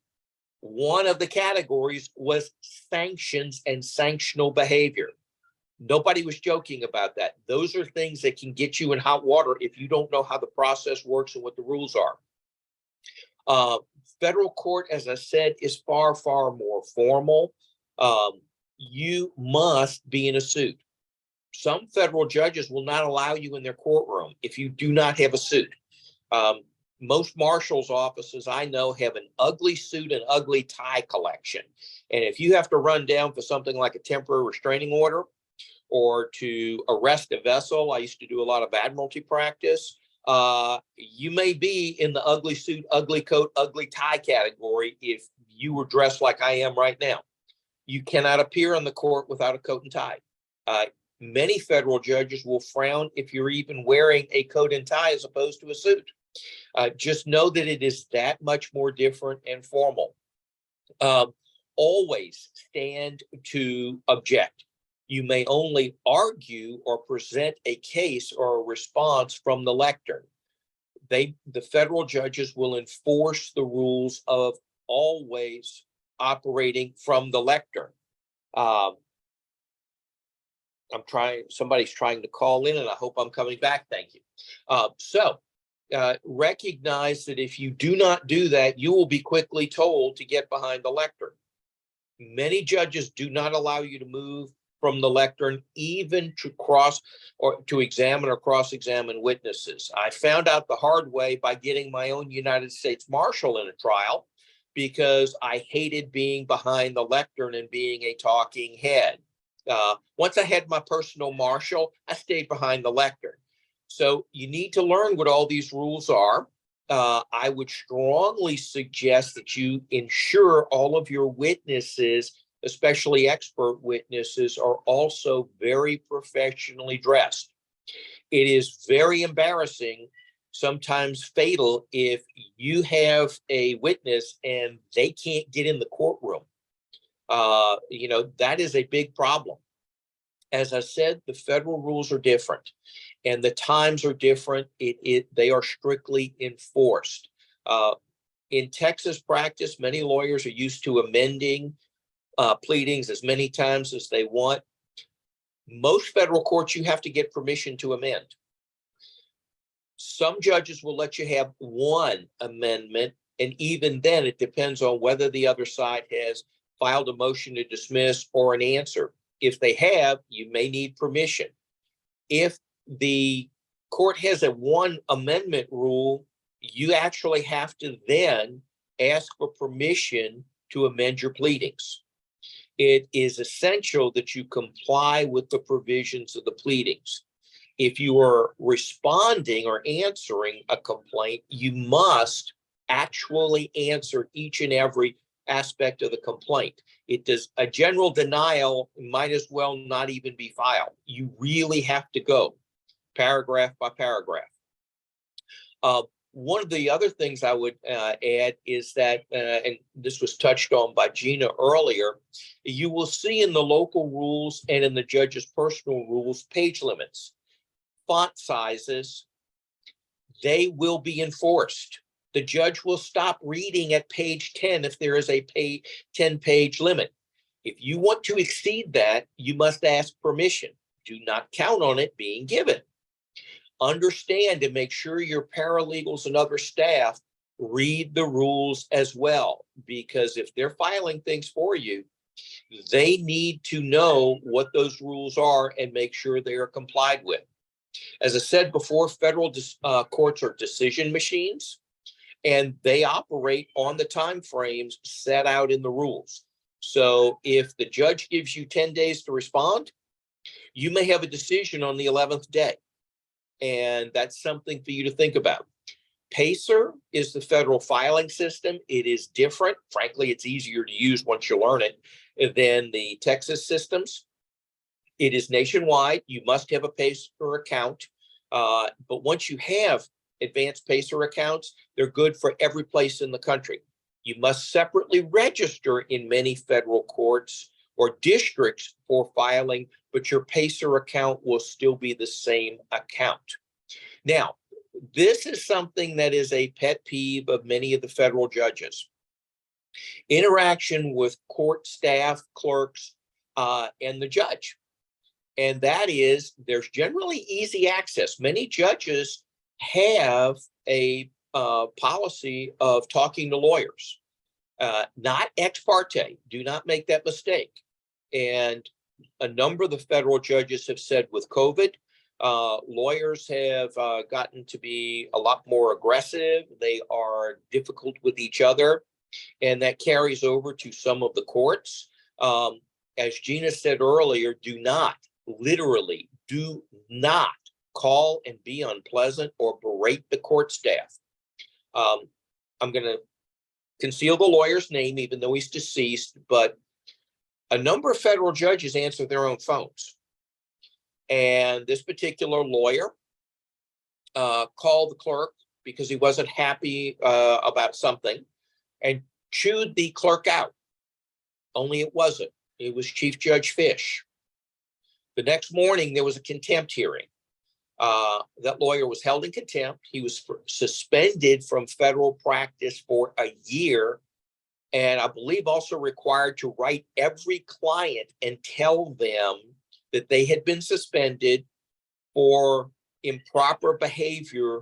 One of the categories was sanctions and sanctional behavior. Nobody was joking about that. Those are things that can get you in hot water if you don't know how the process works and what the rules are. Federal court, as I said, is far, far more formal. You must be in a suit. Some federal judges will not allow you in their courtroom if you do not have a suit. most marshal's offices I know have an ugly suit and ugly tie collection. And if you have to run down for something like a temporary restraining order or to arrest a vessel, I used to do a lot of admiralty practice. You may be in the ugly suit, ugly coat, ugly tie category if you were dressed like I am right now. You cannot appear in the court without a coat and tie. Many federal judges will frown if you're even wearing a coat and tie as opposed to a suit. Just know that it is that much more different and formal. Always stand to object. You may only argue or present a case or a response from the lectern. The federal judges will enforce the rules of always operating from the lectern. Somebody's trying to call in and I hope I'm coming back. Thank you. Recognize that if you do not do that, you will be quickly told to get behind the lectern. Many judges do not allow you to move from the lectern, even to cross or to examine or cross-examine witnesses. I found out the hard way by getting my own United States Marshal in a trial because I hated being behind the lectern and being a talking head. Once I had my personal marshal, I stayed behind the lectern. So you need to learn what all these rules are. I would strongly suggest that you ensure all of your witnesses, especially expert witnesses, are also very professionally dressed. It is very embarrassing, sometimes fatal, if you have a witness and they can't get in the courtroom. That is a big problem. As I said, the federal rules are different and the times are different. They are strictly enforced. In Texas practice, many lawyers are used to amending pleadings as many times as they want. Most federal courts, you have to get permission to amend. Some judges will let you have one amendment, and even then it depends on whether the other side has filed a motion to dismiss or an answer. If they have, you may need permission. If the court has a one amendment rule, you actually have to then ask for permission to amend your pleadings. It is essential that you comply with the provisions of the pleadings. If you are responding or answering a complaint, you must actually answer each and every aspect of the complaint. A general denial might as well not even be filed. You really have to go paragraph by paragraph. One of the other things I would add is that, and this was touched on by Gena earlier, you will see in the local rules and in the judge's personal rules, page limits, font sizes, they will be enforced. The judge will stop reading at page 10 if there is a 10-page limit. If you want to exceed that, you must ask permission. Do not count on it being given. Understand and make sure your paralegals and other staff read the rules as well, because if they're filing things for you, they need to know what those rules are and make sure they are complied with. As I said before, federal courts are decision machines, and they operate on the time frames set out in the rules. So if the judge gives you 10 days to respond, you may have a decision on the 11th day. And that's something for you to think about. PACER is the federal filing system. It is different. Frankly, it's easier to use once you learn it than the Texas systems. It is nationwide. You must have a PACER account. But once you have advanced PACER accounts, they're good for every place in the country. You must separately register in many federal courts or districts for filing, but your PACER account will still be the same account. Now, this is something that is a pet peeve of many of the federal judges. Interaction with court staff, clerks, and the judge. And that is, there's generally easy access. Many judges have a policy of talking to lawyers, not ex parte. Do not make that mistake. And a number of the federal judges have said with COVID, Lawyers have gotten to be a lot more aggressive. They are difficult with each other, and that carries over to some of the courts. As Gena said earlier, literally do not call and be unpleasant or berate the court staff. I'm going to conceal the lawyer's name, even though he's deceased, but a number of federal judges answer their own phones. And this particular lawyer called the clerk because he wasn't happy about something and chewed the clerk out. Only it wasn't. It was Chief Judge Fish. The next morning, there was a contempt hearing. That lawyer was held in contempt. He was suspended from federal practice for a year, and I believe also required to write every client and tell them that they had been suspended for improper behavior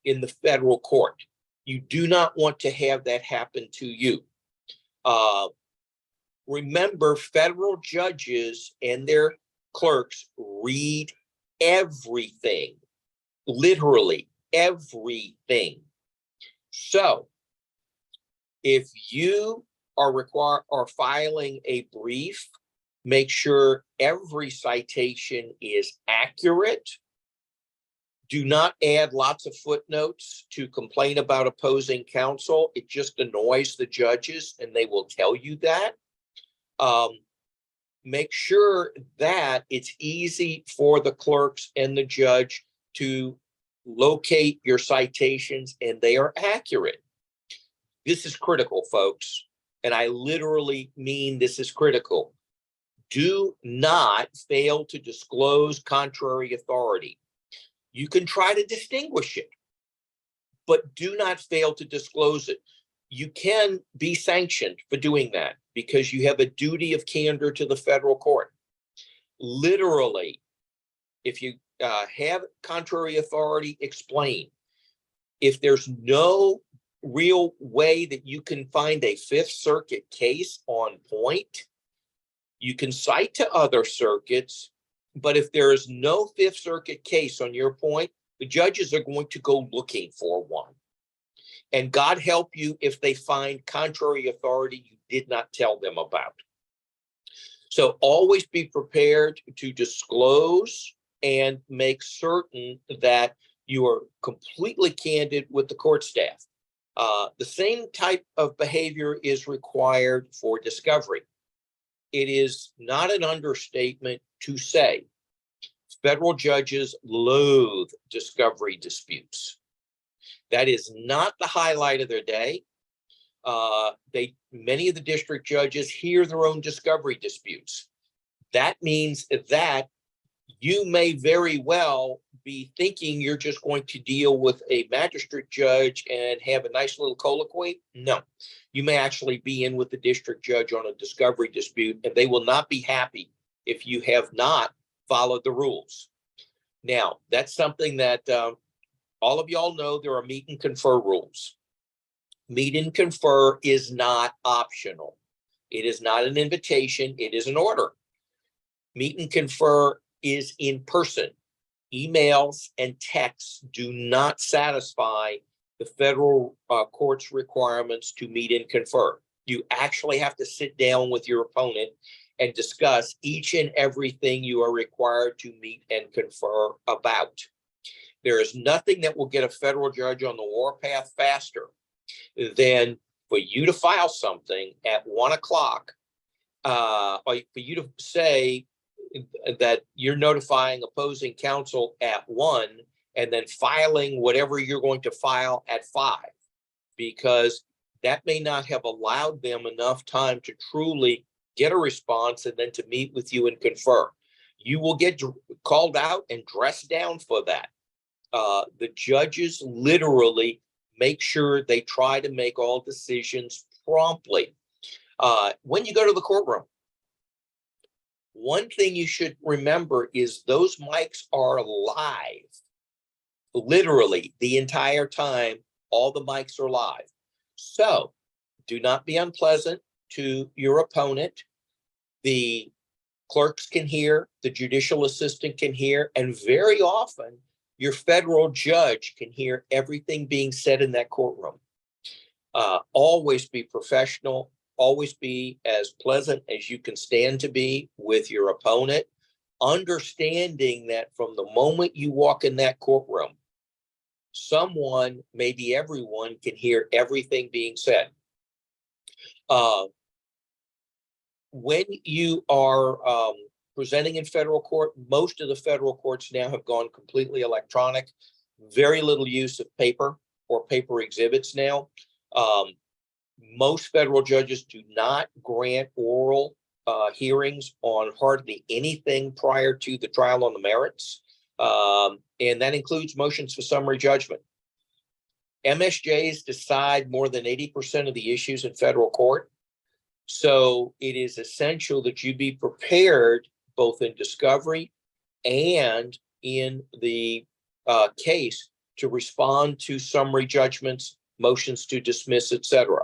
in the federal court. You do not want to have that happen to you. Remember, federal judges and their clerks read everything, literally everything. So if you are filing a brief, make sure every citation is accurate. Do not add lots of footnotes to complain about opposing counsel. It just annoys the judges, and they will tell you that. Make sure that it's easy for the clerks and the judge to locate your citations and they are accurate. This is critical, folks, and I literally mean this is critical. Do not fail to disclose contrary authority. You can try to distinguish it, but do not fail to disclose it. You can be sanctioned for doing that because you have a duty of candor to the federal court. Literally, if you have contrary authority, explain. If there's no real way that you can find a Fifth Circuit case on point, you can cite to other circuits, but if there is no Fifth Circuit case on your point, the judges are going to go looking for one. And God help you if they find contrary authority you did not tell them about. So always be prepared to disclose and make certain that you are completely candid with the court staff. The same type of behavior is required for discovery. It is not an understatement to say federal judges loathe discovery disputes. That is not the highlight of their day. Many of the district judges hear their own discovery disputes. That means that you may very well be thinking you're just going to deal with a magistrate judge and have a nice little colloquy. No, you may actually be in with the district judge on a discovery dispute, and they will not be happy if you have not followed the rules. Now, that's something that all of y'all know. There are meet and confer rules. Meet and confer is not optional. It is not an invitation. It is an order. Meet and confer is in person. Emails and texts do not satisfy the federal court's requirements to meet and confer. You actually have to sit down with your opponent and discuss each and everything you are required to meet and confer about. There is nothing that will get a federal judge on the warpath faster than for you to file something at 1 o'clock, or for you to say that you're notifying opposing counsel at 1 and then filing whatever you're going to file at 5, because that may not have allowed them enough time to truly get a response and then to meet with you and confer. You will get called out and dressed down for that. The judges literally make sure they try to make all decisions promptly. When you go to the courtroom, one thing you should remember is those mics are live. Literally the entire time, all the mics are live. So do not be unpleasant to your opponent. The clerks can hear, the judicial assistant can hear, and very often your federal judge can hear everything being said in that courtroom. Always be professional, always be as pleasant as you can stand to be with your opponent, understanding that from the moment you walk in that courtroom, someone, maybe everyone, can hear everything being said. When you are presenting in federal court, most of the federal courts now have gone completely electronic. Very little use of paper or paper exhibits now. Most federal judges do not grant oral hearings on hardly anything prior to the trial on the merits. And that includes motions for summary judgment. MSJs decide more than 80% of the issues in federal court. So it is essential that you be prepared both in discovery and in the case to respond to summary judgments, motions to dismiss, etc.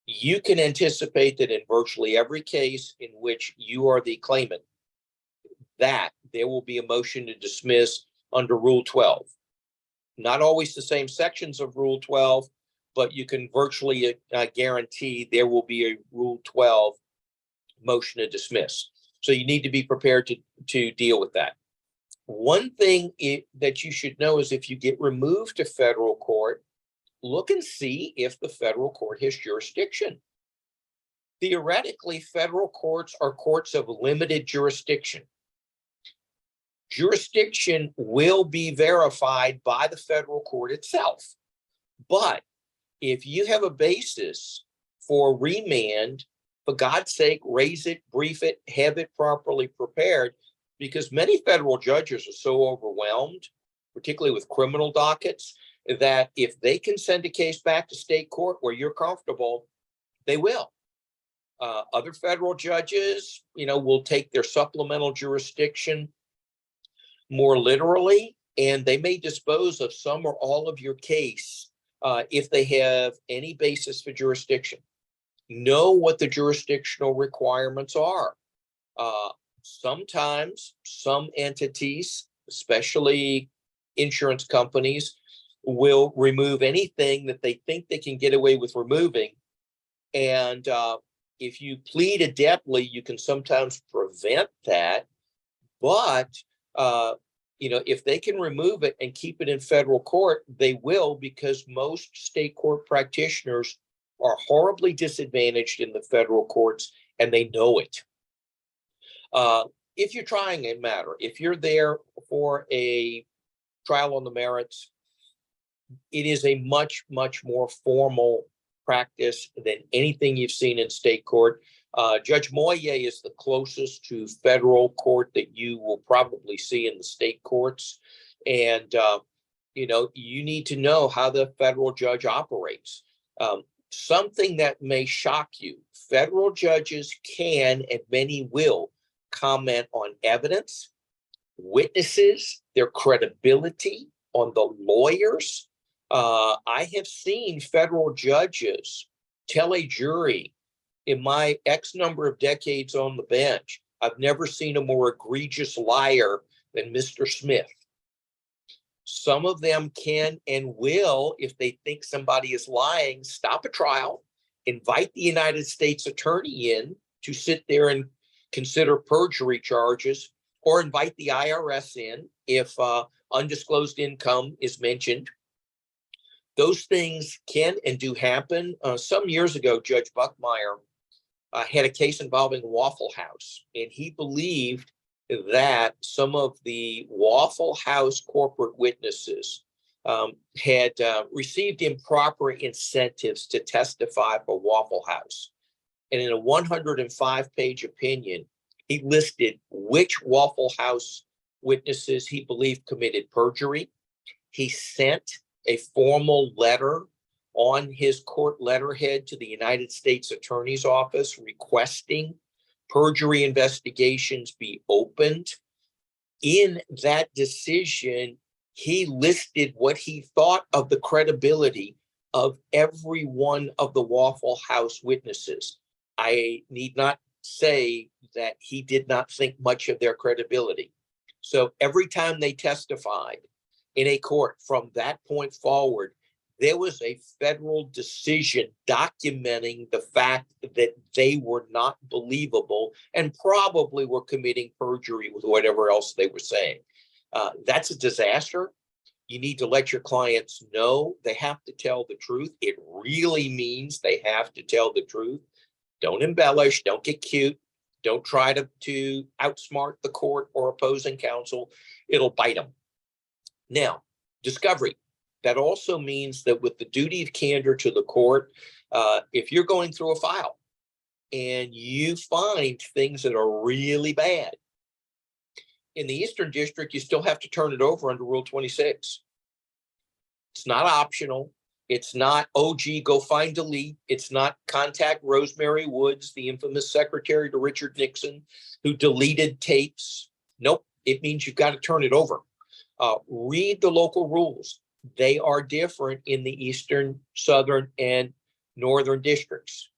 You can anticipate that in virtually every case in which you are the claimant, that there will be a motion to dismiss under Rule 12. Not always the same sections of Rule 12, but you can virtually guarantee there will be a Rule 12 motion to dismiss. So you need to be prepared to deal with that. One thing that you should know is if you get removed to federal court, look and see if the federal court has jurisdiction. Theoretically, federal courts are courts of limited jurisdiction. Jurisdiction will be verified by the federal court itself. But if you have a basis for remand, for God's sake, raise it, brief it, have it properly prepared, because many federal judges are so overwhelmed, particularly with criminal dockets, that if they can send a case back to state court where you're comfortable, they will. Other federal judges, will take their supplemental jurisdiction more literally, and they may dispose of some or all of your case if they have any basis for jurisdiction. Know what the jurisdictional requirements are. Sometimes some entities, especially insurance companies, will remove anything that they think they can get away with removing. And if you plead adeptly, you can sometimes prevent that. But if they can remove it and keep it in federal court, they will, because most state court practitioners are horribly disadvantaged in the federal courts, and they know it. If you're trying a matter, if you're there for a trial on the merits, it is a much, much more formal practice than anything you've seen in state court. Judge Moye is the closest to federal court that you will probably see in the state courts. And, you need to know how the federal judge operates. Something that may shock you: federal judges can, and many will, comment on evidence, witnesses, their credibility, on the lawyers. I have seen federal judges tell a jury, in my X number of decades on the bench, I've never seen a more egregious liar than Mr. Smith. Some of them can and will, if they think somebody is lying, stop a trial, invite the United States attorney in to sit there and consider perjury charges, or invite the IRS in if undisclosed income is mentioned. Those things can and do happen. Some years ago, Judge Buckmeyer had a case involving Waffle House, and he believed that some of the Waffle House corporate witnesses had received improper incentives to testify for Waffle House. And in a 105-page opinion, he listed which Waffle House witnesses he believed committed perjury. He sent a formal letter on his court letterhead to the United States Attorney's Office requesting perjury investigations be opened. In that decision, he listed what he thought of the credibility of every one of the Waffle House witnesses. I need not say that he did not think much of their credibility. So every time they testified in a court from that point forward, there was a federal decision documenting the fact that they were not believable and probably were committing perjury with whatever else they were saying. That's a disaster. You need to let your clients know they have to tell the truth. It really means they have to tell the truth. Don't embellish, don't get cute, don't try to outsmart the court or opposing counsel. It'll bite them. Now, discovery. That also means that with the duty of candor to the court, if you're going through a file and you find things that are really bad, in the Eastern District, you still have to turn it over under Rule 26. It's not optional. It's not, oh, gee, go find delete. It's not contact Rosemary Woods, the infamous secretary to Richard Nixon, who deleted tapes. Nope, it means you've got to turn it over. Read the local rules. They are different in the Eastern, Southern, and Northern districts.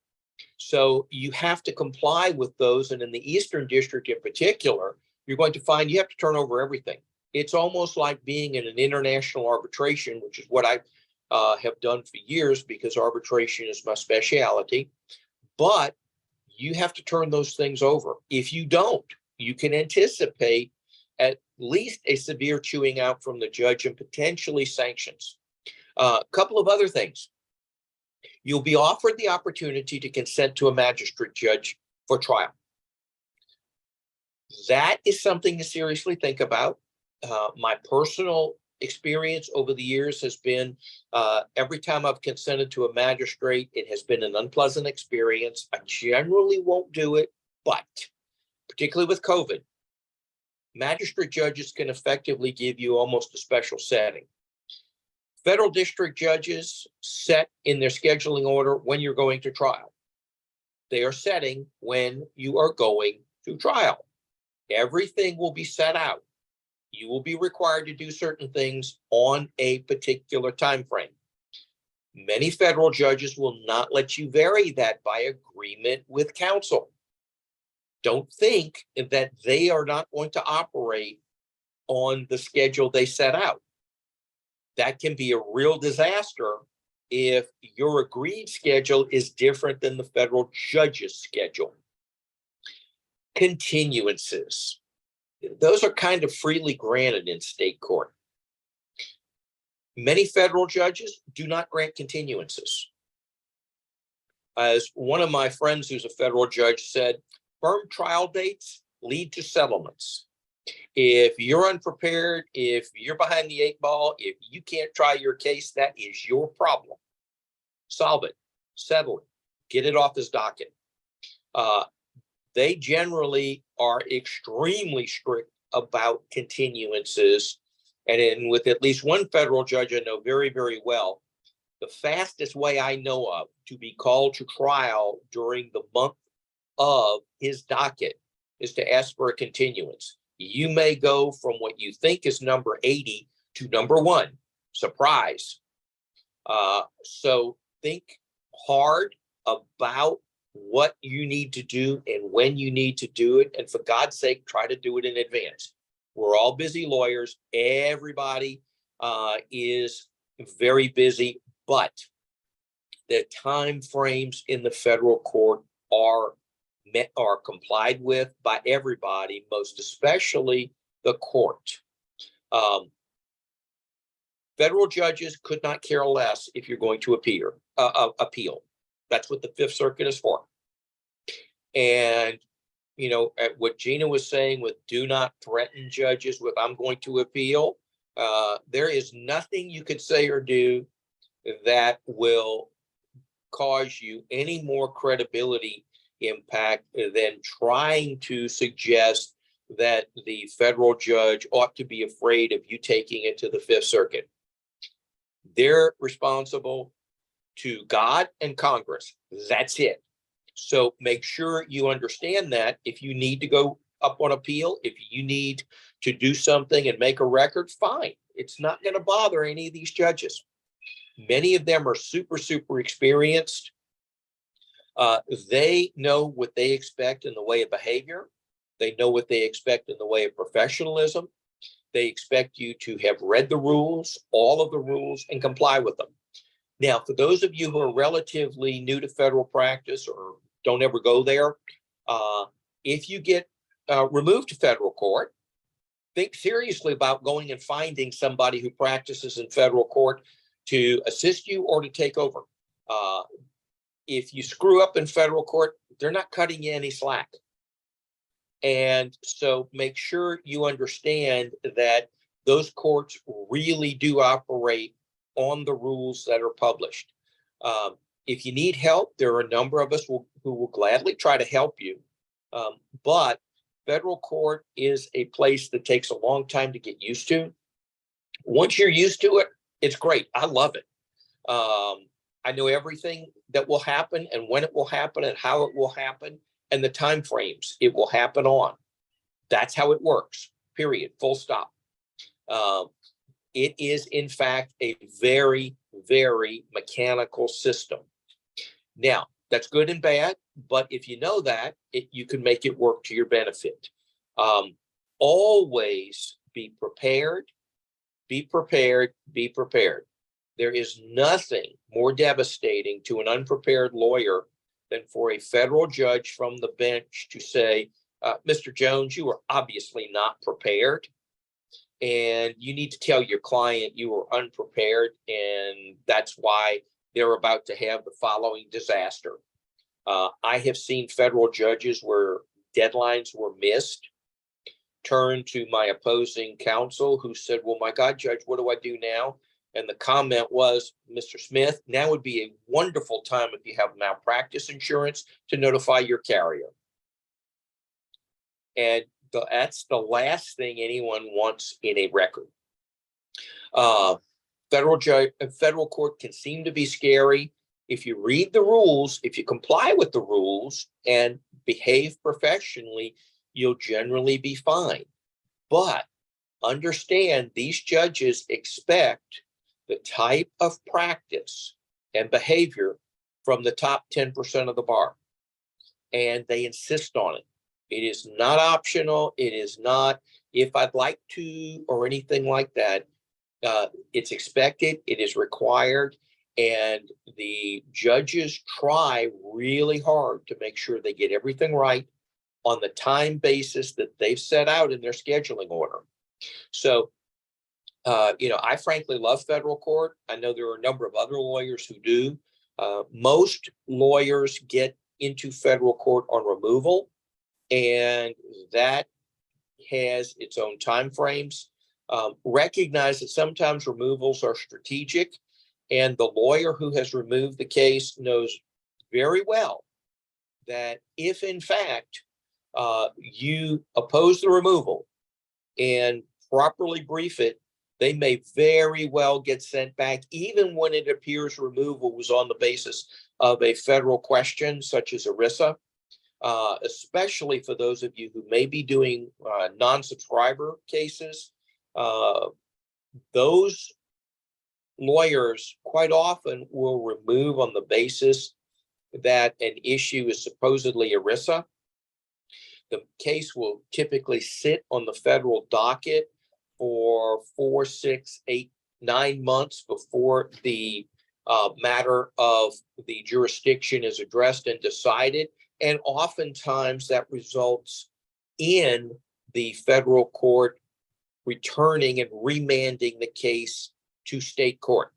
So you have to comply with those. And in the Eastern District in particular, you're going to find you have to turn over everything. It's almost like being in an international arbitration, which is what I have done for years because arbitration is my specialty. But you have to turn those things over. If you don't, you can anticipate at least a severe chewing out from the judge and potentially sanctions. A couple of other things. You'll be offered the opportunity to consent to a magistrate judge for trial. That is something to seriously think about. My personal experience over the years has been every time I've consented to a magistrate, it has been an unpleasant experience. I generally won't do it, but particularly with COVID, magistrate judges can effectively give you almost a special setting. Federal district judges set in their scheduling order when you're going to trial. They are setting when you are going to trial. Everything will be set out. You will be required to do certain things on a particular time frame. Many federal judges will not let you vary that by agreement with counsel. Don't think that they are not going to operate on the schedule they set out. That can be a real disaster if your agreed schedule is different than the federal judge's schedule. Continuances. Those are kind of freely granted in state court. Many federal judges do not grant continuances. As one of my friends who's a federal judge said, firm trial dates lead to settlements. If you're unprepared, if you're behind the eight ball, if you can't try your case, that is your problem. Solve it, settle it, get it off his docket. They generally are extremely strict about continuances. And with at least one federal judge I know very, very well, the fastest way I know of to be called to trial during the month of his docket is to ask for a continuance. You may go from what you think is number 80 to number 1. Surprise. So think hard about what you need to do and when you need to do it. And for God's sake, try to do it in advance. We're all busy lawyers. Everybody is very busy, but the time frames in the federal court are complied with by everybody, most especially the court. Federal judges could not care less if you're going to appeal. That's what the Fifth Circuit is for. And, you know, at what Gena was saying with do not threaten judges with I'm going to appeal, there is nothing you could say or do that will cause you any more credibility impact than trying to suggest that the federal judge ought to be afraid of you taking it to the Fifth Circuit. They're responsible to God and Congress. That's it. So make sure you understand that if you need to go up on appeal, if you need to do something and make a record, fine. It's not going to bother any of these judges. Many of them are super, super experienced. They know what they expect in the way of behavior. They know what they expect in the way of professionalism. They expect you to have read the rules, all of the rules, and comply with them. Now, for those of you who are relatively new to federal practice or don't ever go there, if you get removed to federal court, think seriously about going and finding somebody who practices in federal court to assist you or to take over. If you screw up in federal court, they're not cutting you any slack. And so make sure you understand that those courts really do operate on the rules that are published. If you need help, there are a number of us who will gladly try to help you. But federal court is a place that takes a long time to get used to. Once you're used to it, it's great. I love it. I know everything that will happen and when it will happen and how it will happen and the time frames it will happen on. That's how it works, period, full stop. It is, in fact, a very, very mechanical system. Now, that's good and bad, but if you know that, you can make it work to your benefit. Always be prepared, be prepared, be prepared. There is nothing more devastating to an unprepared lawyer than for a federal judge from the bench to say, Mr. Jones, you are obviously not prepared. And you need to tell your client you were unprepared, and that's why they're about to have the following disaster. I have seen federal judges where deadlines were missed turn to my opposing counsel who said, well, my God, Judge, what do I do now? And the comment was, Mr. Smith, now would be a wonderful time if you have malpractice insurance to notify your carrier. And that's the last thing anyone wants in a record. Federal court can seem to be scary. If you read the rules, if you comply with the rules and behave professionally, you'll generally be fine. But understand these judges expect the type of practice and behavior from the top 10% of the bar, and they insist on it. It is not optional. It is not, if I'd like to, or anything like that. It's expected. It is required. And the judges try really hard to make sure they get everything right on the time basis that they've set out in their scheduling order. So, I frankly love federal court. I know there are a number of other lawyers who do. Most lawyers get into federal court on removal, and that has its own time frames. Recognize that sometimes removals are strategic, and the lawyer who has removed the case knows very well that if in fact you oppose the removal and properly brief it, they may very well get sent back, even when it appears removal was on the basis of a federal question such as ERISA. Especially for those of you who may be doing non-subscriber cases. Those lawyers quite often will remove on the basis that an issue is supposedly ERISA. The case will typically sit on the federal docket for 4, 6, 8, 9 months before the matter of the jurisdiction is addressed and decided. And oftentimes that results in the federal court returning and remanding the case to state court.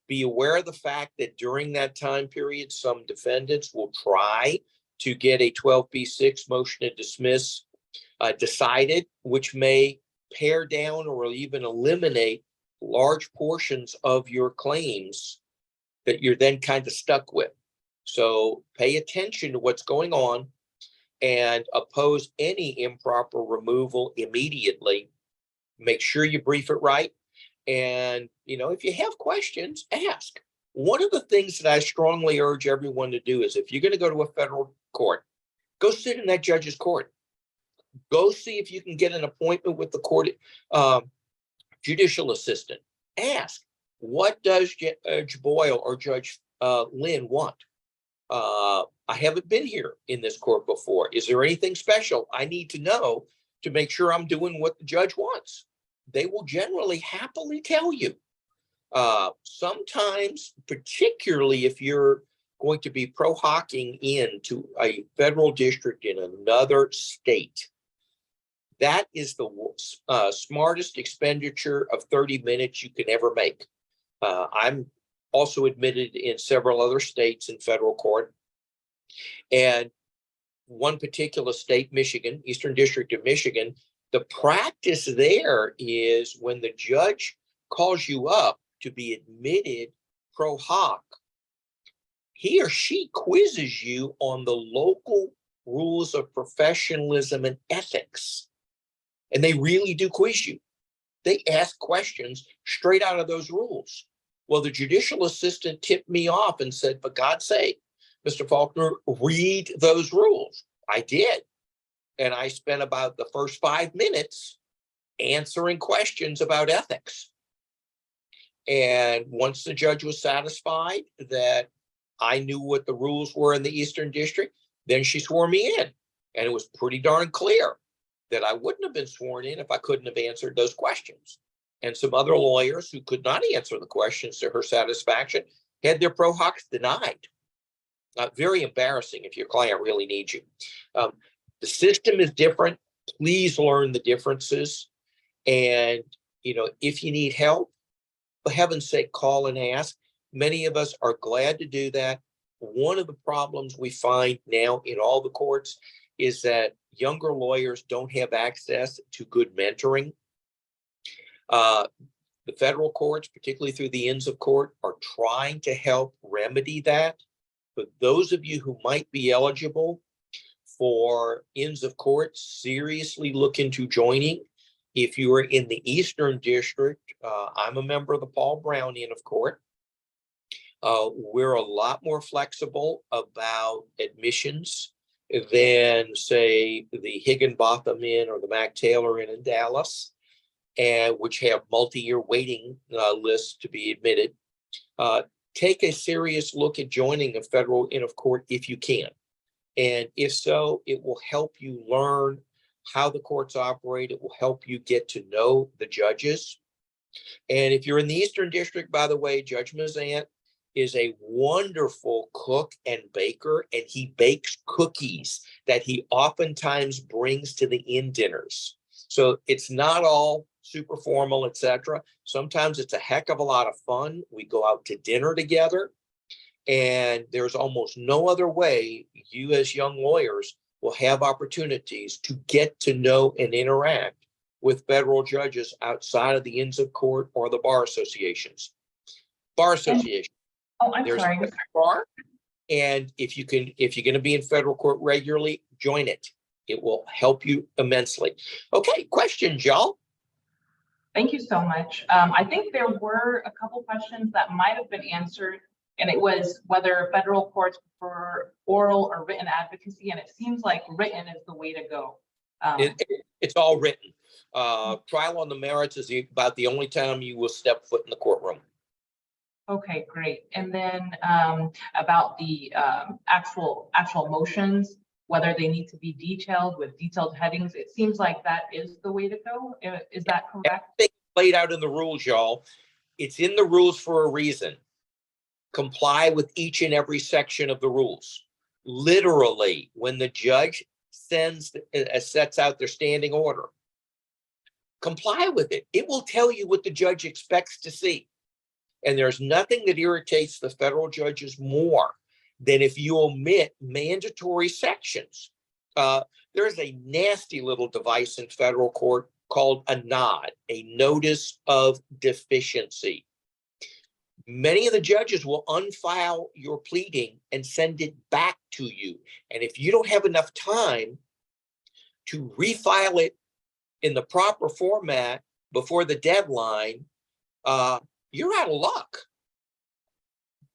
Be aware of the fact that during that time period, some defendants will try to get a 12B6 motion to dismiss decided, which may pare down or even eliminate large portions of your claims that you're then kind of stuck with. So pay attention to what's going on and oppose any improper removal immediately. Make sure you brief it right. And, if you have questions, ask. One of the things that I strongly urge everyone to do is if you're going to go to a federal court, go sit in that judge's court. Go see if you can get an appointment with the court judicial assistant. Ask, what does Judge Boyle or Judge Lynn want? I haven't been here in this court before. Is there anything special I need to know to make sure I'm doing what the judge wants? They will generally happily tell you. Sometimes, particularly if you're going to be pro-hocking into a federal district in another state, that is the smartest expenditure of 30 minutes you can ever make. I'm also admitted in several other states in federal court. And one particular state, Michigan, Eastern District of Michigan, the practice there is when the judge calls you up to be admitted pro hoc, he or she quizzes you on the local rules of professionalism and ethics. And they really do quiz you. They ask questions straight out of those rules. Well, the judicial assistant tipped me off and said, for God's sake, Mr. Faulkner, read those rules. I did. And I spent about the first 5 minutes answering questions about ethics. And once the judge was satisfied that I knew what the rules were in the Eastern District, then she swore me in. And it was pretty darn clear that I wouldn't have been sworn in if I couldn't have answered those questions. And some other lawyers who could not answer the questions to her satisfaction had their pro hocs denied. Very embarrassing if your client really needs you. The system is different. Please learn the differences. And, if you need help, for heaven's sake, call and ask. Many of us are glad to do that. One of the problems we find now in all the courts is that younger lawyers don't have access to good mentoring. The federal courts, particularly through the Inns of Court, are trying to help remedy that. But those of you who might be eligible for Inns of Court, seriously look into joining. If you are in the Eastern District, I'm a member of the Paul Brown Inn of Court. We're a lot more flexible about admissions than, say, the Higginbotham Inn or the Mac Taylor Inn in Dallas, and which have multi-year waiting lists to be admitted. Take a serious look at joining a federal Inn of Court if you can. And if so, it will help you learn how the courts operate. It will help you get to know the judges. And if you're in the Eastern District, by the way, Judge Mazant is a wonderful cook and baker, and he bakes cookies that he oftentimes brings to the inn dinners. So it's not all super formal, etc. Sometimes it's a heck of a lot of fun. We go out to dinner together, and there's almost no other way you as young lawyers will have opportunities to get to know and interact with federal judges outside of the Inns of Court or the bar associations. Bar association. There's
sorry.
a bar, and if you're going to be in federal court regularly, join it. It will help you immensely. Okay, questions, y'all?
Thank you so much. I think there were a couple questions that might have been answered, and it was whether federal courts prefer oral or written advocacy, and it seems like written is the way to go.
It's all written. Trial on the merits is about the only time you will step foot in the courtroom.
Okay, great. And then about the actual motions, whether they need to be detailed with detailed headings, it seems like that is the way to go. Is that correct?
Everything laid out in the rules, y'all. It's in the rules for a reason. Comply with each and every section of the rules. Literally, when the judge sets out their standing order, comply with it. It will tell you what the judge expects to see. And there's nothing that irritates the federal judges more than if you omit mandatory sections. There's a nasty little device in federal court called a NOD, a notice of deficiency. Many of the judges will unfile your pleading and send it back to you. And if you don't have enough time to refile it in the proper format before the deadline, you're out of luck.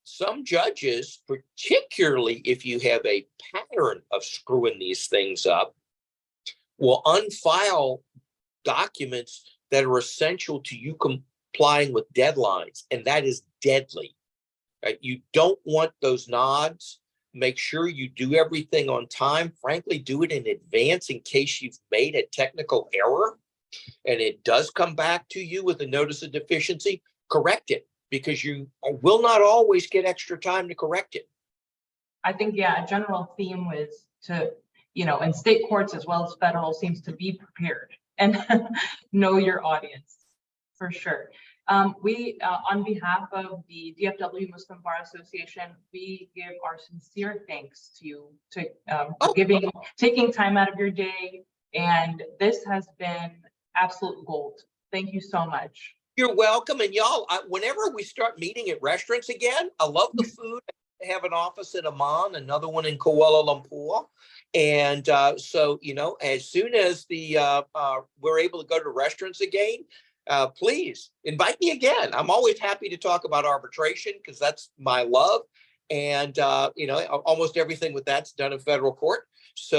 Some judges, particularly if you have a pattern of screwing these things up, will unfile documents that are essential to you complying with deadlines, and that is deadly. You don't want those nods Make sure you do everything on time. Frankly, do it in advance in case you've made a technical error and it does come back to you with a notice of deficiency. Correct it, because you will not always get extra time to correct it.
I think, yeah, a general theme was to, in state courts as well as federal, seems to be prepared and know your audience for sure. We, on behalf of the DFW Muslim Bar Association, we give our sincere thanks to you for taking time out of your day. And this has been absolute gold. Thank you so much.
You're welcome. And y'all, whenever we start meeting at restaurants again, I love the food. I have an office in Amman, another one in Kuala Lumpur. And so, as soon as we're able to go to restaurants again, please invite me again. I'm always happy to talk about arbitration because that's my love. And, almost everything with that's done in federal court.